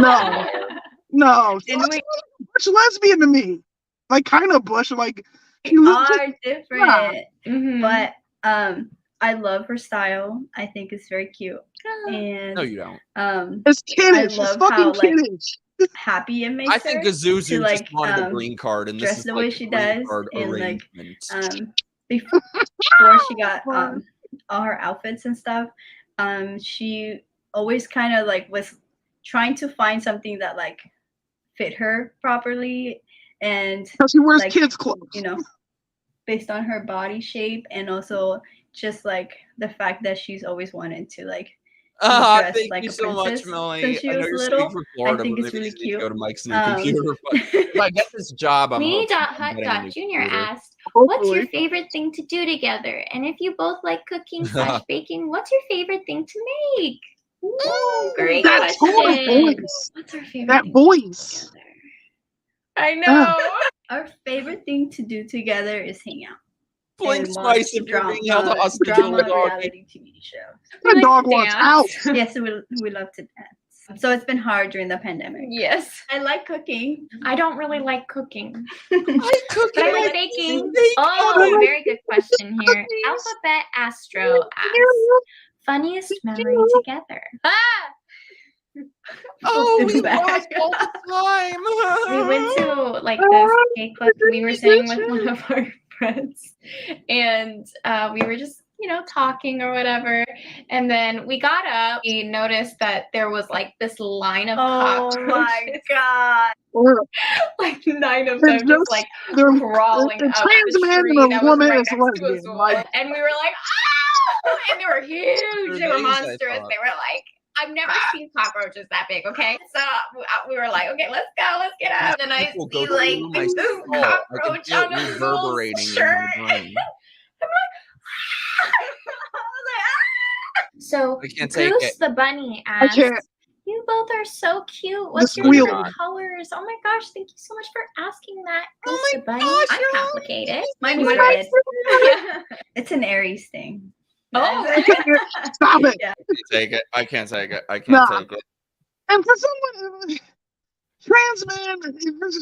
No. Bush lesbian to me. Like, kind of Bush. Like, you are different. Mm-hmm. But, I love her style. I think it's very cute. And no, you don't. It's kiddish. It's fucking kiddish. Happy it makes her. I think Azuzu just wanted a green card, and dress this is the way she does, and like before she got all her outfits and stuff, she always kind of like was trying to find something that like fit her properly, and she wears kids' clothes, based on her body shape, and also just like the fact that she's always wanted to like. Thank you so much, Millie. I know you're speaking for Florida, I think but it's maybe really cute. Go to Mike's new computer. But if I get this job, I'm Me.Hut.Jr. asked, what's your favorite thing to do together? And if you both like cooking / baking, what's your favorite thing to make? Ooh, great question. What's our favorite that voice. I know. Our favorite thing to do together is hang out. Blink twice if you're being held hostage in a reality TV show. The dog wants out. Yes, we love to dance. So it's been hard during the pandemic. Yes. I like cooking. I don't really like cooking. I cook. But I like baking. Oh, very good question here. Alphabet Astro asks, funniest memory together. We watched all the time. We went to like this cake club. We were sitting with one of our friends, and we were just talking or whatever, and then we got up. We noticed that there was like this line of cockroaches. Oh my god. Like 9 of them just like crawling up trans man and a woman is lesbian, like, and we were like, oh! And they were huge. They were monstrous. They were like, I've never seen cockroaches that big, okay? So we were like, okay, let's go, let's get out. And I see like this cockroach on a reverberating shirt. I'm like, So Goose the bunny asked, you both are so cute. What's your favorite colors? Oh my gosh, thank you so much for asking that. Goose the bunny. I'm complicated. Mine's red. It's an Aries thing. Oh, stop it! I can't take it. I can't take it. And for someone trans man,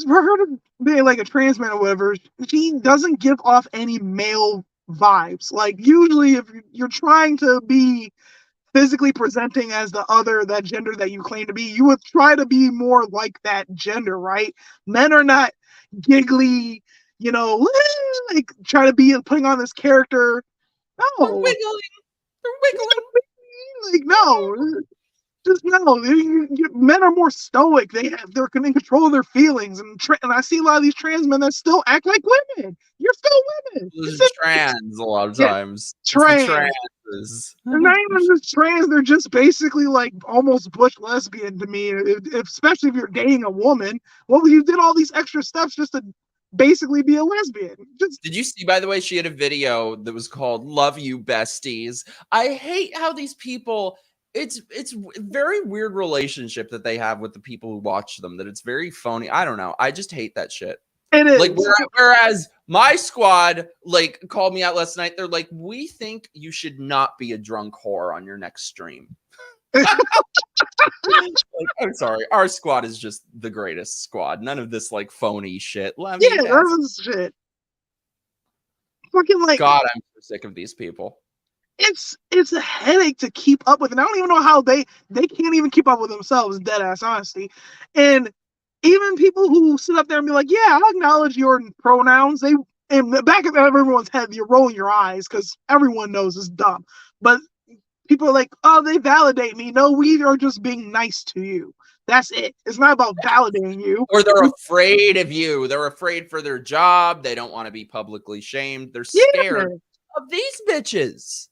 for her to be like a trans man or whatever, she doesn't give off any male vibes. Like usually, if you're trying to be physically presenting as that gender that you claim to be, you would try to be more like that gender, right? Men are not giggly, like try to be putting on this character. No. We're wiggling. They're wiggling. Like, no. Just no. Men are more stoic. They're in control of their feelings. And I see a lot of these trans men that still act like women. You're still women. It's trans a lot of times. Trans. Trances. They're not even just trans. They're just basically like almost bush lesbian to me. Especially if you're dating a woman. Well, you did all these extra steps just to basically be a lesbian. Did you see, by the way, she had a video that was called "Love You Besties"? I hate how these people. It's a very weird relationship that they have with the people who watch them. That it's very phony. I don't know. I just hate that shit. It is. Like, whereas my squad like called me out last night. They're like, "We think you should not be a drunk whore on your next stream." Like, I'm sorry. Our squad is just the greatest squad. None of this like phony shit. That was shit. Fucking like. God, I'm so sick of these people. It's a headache to keep up with, and I don't even know how they can't even keep up with themselves. Dead ass honesty, and even people who sit up there and be like, "Yeah, I acknowledge your pronouns." In the back of everyone's head, you're rolling your eyes because everyone knows it's dumb. But people are like, "Oh, they validate me." No, we are just being nice to you. That's it. It's not about validating you. Or they're afraid of you. They're afraid for their job. They don't want to be publicly shamed. They're scared of these bitches.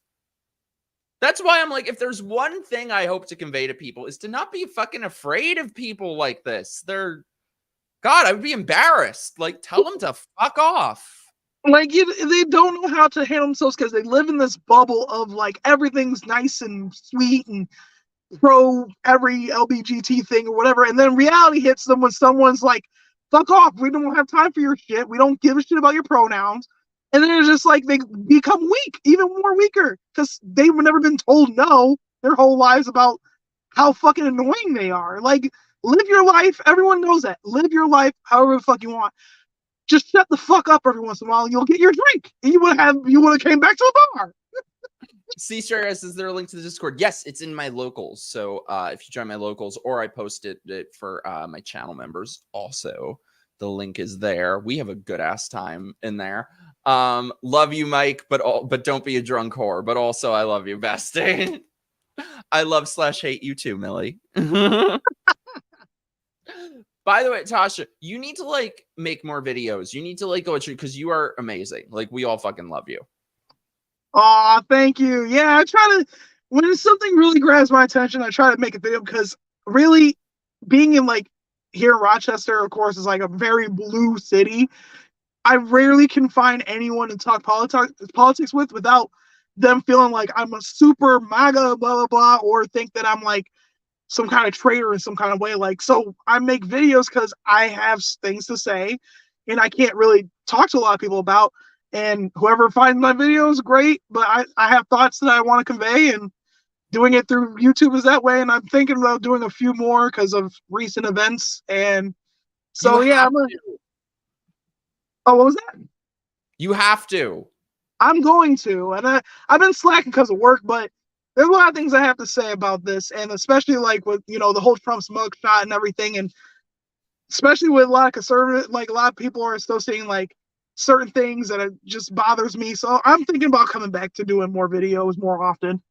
That's why I'm like, if there's one thing I hope to convey to people is to not be fucking afraid of people like this. God, I would be embarrassed. Like, tell them to fuck off. Like, they don't know how to handle themselves because they live in this bubble of like everything's nice and sweet and pro every LGBT thing or whatever. And then reality hits them when someone's like, fuck off. We don't have time for your shit. We don't give a shit about your pronouns. And then it's just like they become weak, even more weaker, because they've never been told no their whole lives about how fucking annoying they are. Like, live your life. Everyone knows that. Live your life however the fuck you want. Just shut the fuck up every once in a while and you'll get your drink. And you would have came back to the bar. CSRS, is there a link to the Discord? Yes, it's in my locals. So if you join my locals, or I posted it for my channel members also, the link is there. We have a good ass time in there. Love you, Mike, but don't be a drunk whore. But also, I love you, bestie. I love/hate you too, Millie. By the way, Tasha, you need to like make more videos. You need to like go at you because you are amazing. Like, we all fucking love you. Aw, thank you. Yeah, I try to, when something really grabs my attention, I try to make a video because really being in like here in Rochester, of course, is like a very blue city. I rarely can find anyone to talk politics with without them feeling like I'm a super MAGA, blah, blah, blah, or think that I'm like some kind of traitor in some kind of way. Like, so I make videos because I have things to say and I can't really talk to a lot of people about. And whoever finds my videos, great. But I have thoughts that I want to convey, and doing it through YouTube is that way. And I'm thinking about doing a few more because of recent events. And so, yeah. Oh, what was that? You have to. I'm going to. And I've been slacking because of work, but there's a lot of things I have to say about this. And especially like with, the whole Trump's mugshot and everything. And especially with a lot of conservative, like a lot of people are still saying like certain things that it just bothers me. So I'm thinking about coming back to doing more videos more often.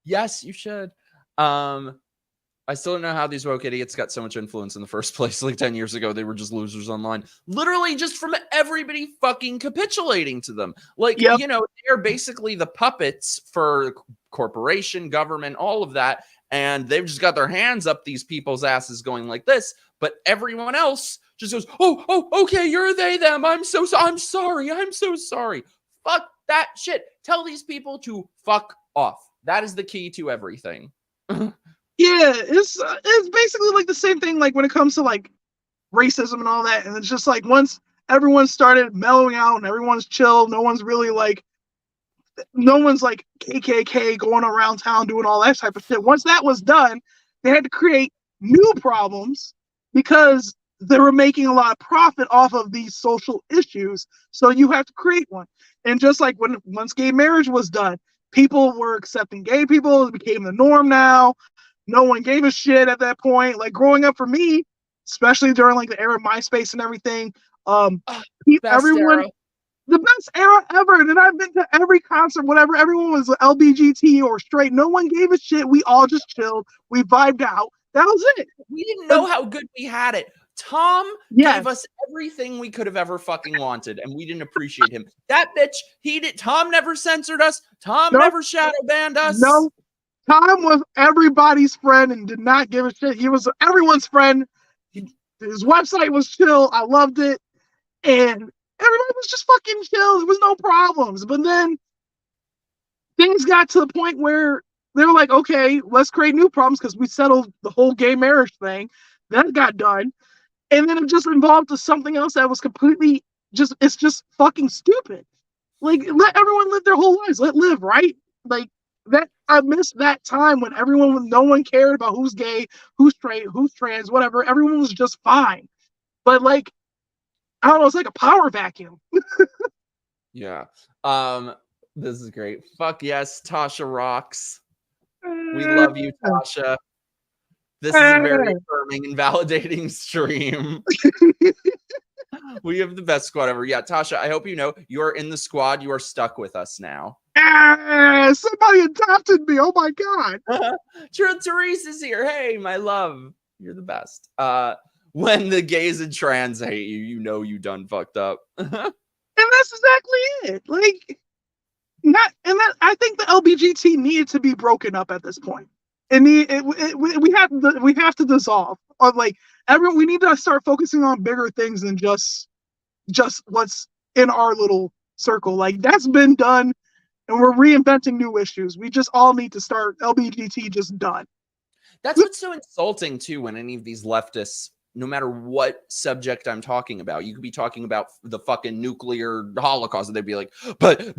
Yes, you should. I still don't know how these woke idiots got so much influence in the first place. Like 10 years ago, they were just losers online. Literally just from everybody fucking capitulating to them. Like, they're basically the puppets for corporation, government, all of that. And they've just got their hands up these people's asses going like this. But everyone else just goes, oh, okay, you're they, them. I'm sorry. Fuck that shit. Tell these people to fuck off. That is the key to everything. Yeah, it's basically like the same thing like when it comes to like racism and all that. And it's just like once everyone started mellowing out and everyone's chill, no one's like KKK going around town doing all that type of shit. Once that was done, they had to create new problems because they were making a lot of profit off of these social issues. So you have to create one. And just like once gay marriage was done, people were accepting gay people. It became the norm now. No one gave a shit at that point. Like growing up for me, especially during like the era of MySpace and everything, everyone the best era ever. And I've been to every concert, whatever. Everyone was LGBT or straight. No one gave a shit. We all just chilled. We vibed out. That was it. We didn't know how good we had it. Tom gave us everything we could have ever fucking wanted, and we didn't appreciate him. That bitch, Tom never censored us. Tom never shadow banned us. No. Tom was everybody's friend and did not give a shit. He was everyone's friend. His website was chill. I loved it. And everybody was just fucking chill. There was no problems. But then things got to the point where they were like, okay, let's create new problems because we settled the whole gay marriage thing. That got done. And then it just involved to something else that was completely it's just fucking stupid. Like, let everyone live their whole lives. Let live, right? Like, that I miss that time when no one cared about who's gay, who's straight, who's trans, whatever. Everyone was just fine. But like, I don't know, it's like a power vacuum. Yeah. This is great. Fuck yes, Tasha rocks. We love you, Tasha. This is a very affirming and validating stream. We have the best squad ever. Yeah, Tasha, I hope you know you are in the squad. You are stuck with us now. Somebody adopted me. Oh my God. Therese is here. Hey, my love. You're the best. When the gays and trans hate you, you know you done fucked up. And that's exactly it. Like, I think the LBGT needed to be broken up at this point. We have to dissolve. Like, we need to start focusing on bigger things than just what's in our little circle. Like, that's been done, and we're reinventing new issues. We just all need to start LBGT just done. That's what's so insulting too, when any of these leftists, no matter what subject I'm talking about, you could be talking about the fucking nuclear holocaust, and they'd be like, but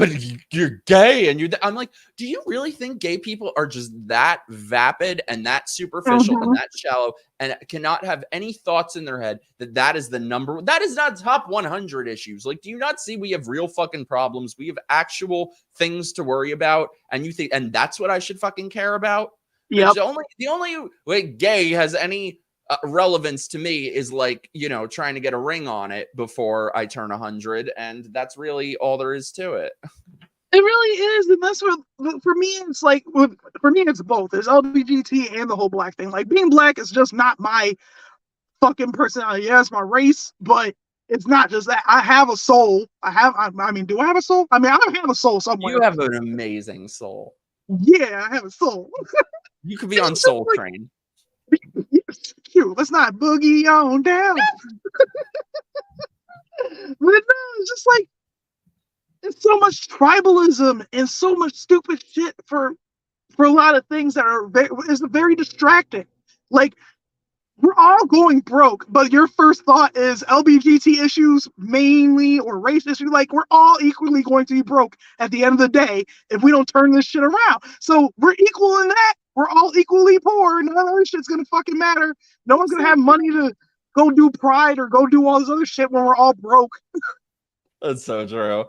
you're gay, and I'm like, do you really think gay people are just that vapid and that superficial and that shallow and cannot have any thoughts in their head that is that is not top 100 issues? Like, do you not see we have real fucking problems? We have actual things to worry about, and you think, and that's what I should fucking care about? Yeah. The only way gay has any relevance to me is, like, you know, trying to get a ring on it before I turn 100, and that's really all there is to it. It really is, and that's what, for me, it's like, for me, it's both. There's LGBT and the whole black thing. Like, being black is just not my fucking personality. Yeah, it's my race, but it's not just that. I have a soul. I mean, do I have a soul? I mean, I have a soul somewhere. You have an amazing soul. Yeah, I have a soul. You could be on Soul Train. Cute. Let's not boogie on down. But no, it's just like, it's so much tribalism and so much stupid shit for a lot of things that are very distracting. Like, we're all going broke, but your first thought is LGBT issues mainly, or race issues. Like, we're all equally going to be broke at the end of the day if we don't turn this shit around. So we're equal in that. We're all equally poor. None of this shit's gonna fucking matter. No one's gonna have money to go do Pride or go do all this other shit when we're all broke. That's so true.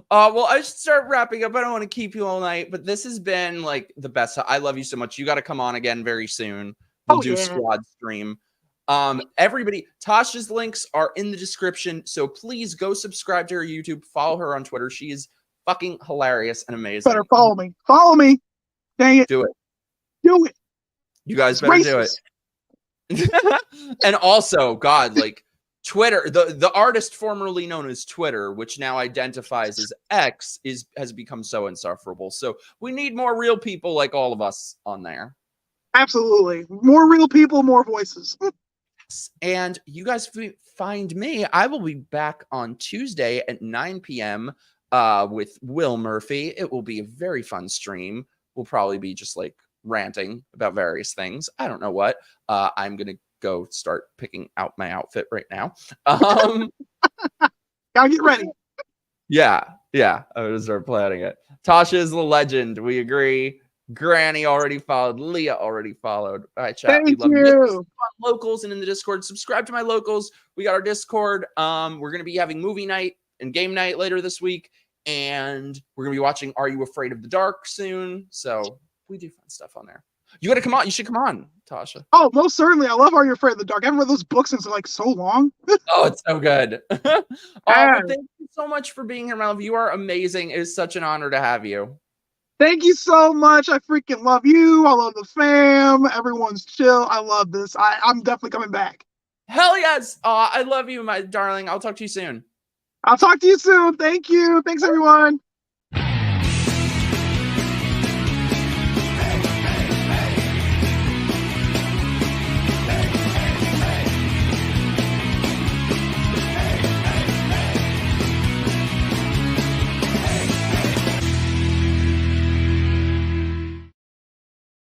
Well, I should start wrapping up. I don't want to keep you all night, but this has been like the best. I love you so much. You got to come on again very soon. We'll do squad stream. Everybody, Tasha's links are in the description, so please go subscribe to her YouTube. Follow her on Twitter. She is fucking hilarious and amazing. Better follow me. Follow me. Dang it. Do it. Do it. You guys better do it. And also, God, like, Twitter, the artist formerly known as Twitter, which now identifies as X, has become so insufferable. So we need more real people like all of us on there. Absolutely. More real people, more voices. And you guys find me. I will be back on Tuesday at 9 p.m. With Will Murphy. It will be a very fun stream. We'll probably be just like ranting about various things. I don't know what. I'm going to go start picking out my outfit right now. Gotta get ready. Yeah. I'm going to start planning it. Tasha is the legend. We agree. Granny already followed. Leah already followed. All right, chat. Thank you. Locals and in the Discord. Subscribe to my locals. We got our Discord. We're going to be having movie night and game night later this week. And we're going to be watching Are You Afraid of the Dark soon. So We do fun stuff on there. You got to come on. You should come on, Tasha. Oh, most certainly. I love Are You Afraid of the Dark? I haven't read those books since like so long. Oh, it's so good. Yeah. Well, thank you so much for being here, my love. You are amazing. It is such an honor to have you. Thank you so much. I freaking love you. I love the fam. Everyone's chill. I love this. I'm definitely coming back. Hell yes. I love you, my darling. I'll talk to you soon. I'll talk to you soon. Thank you. Thanks, everyone.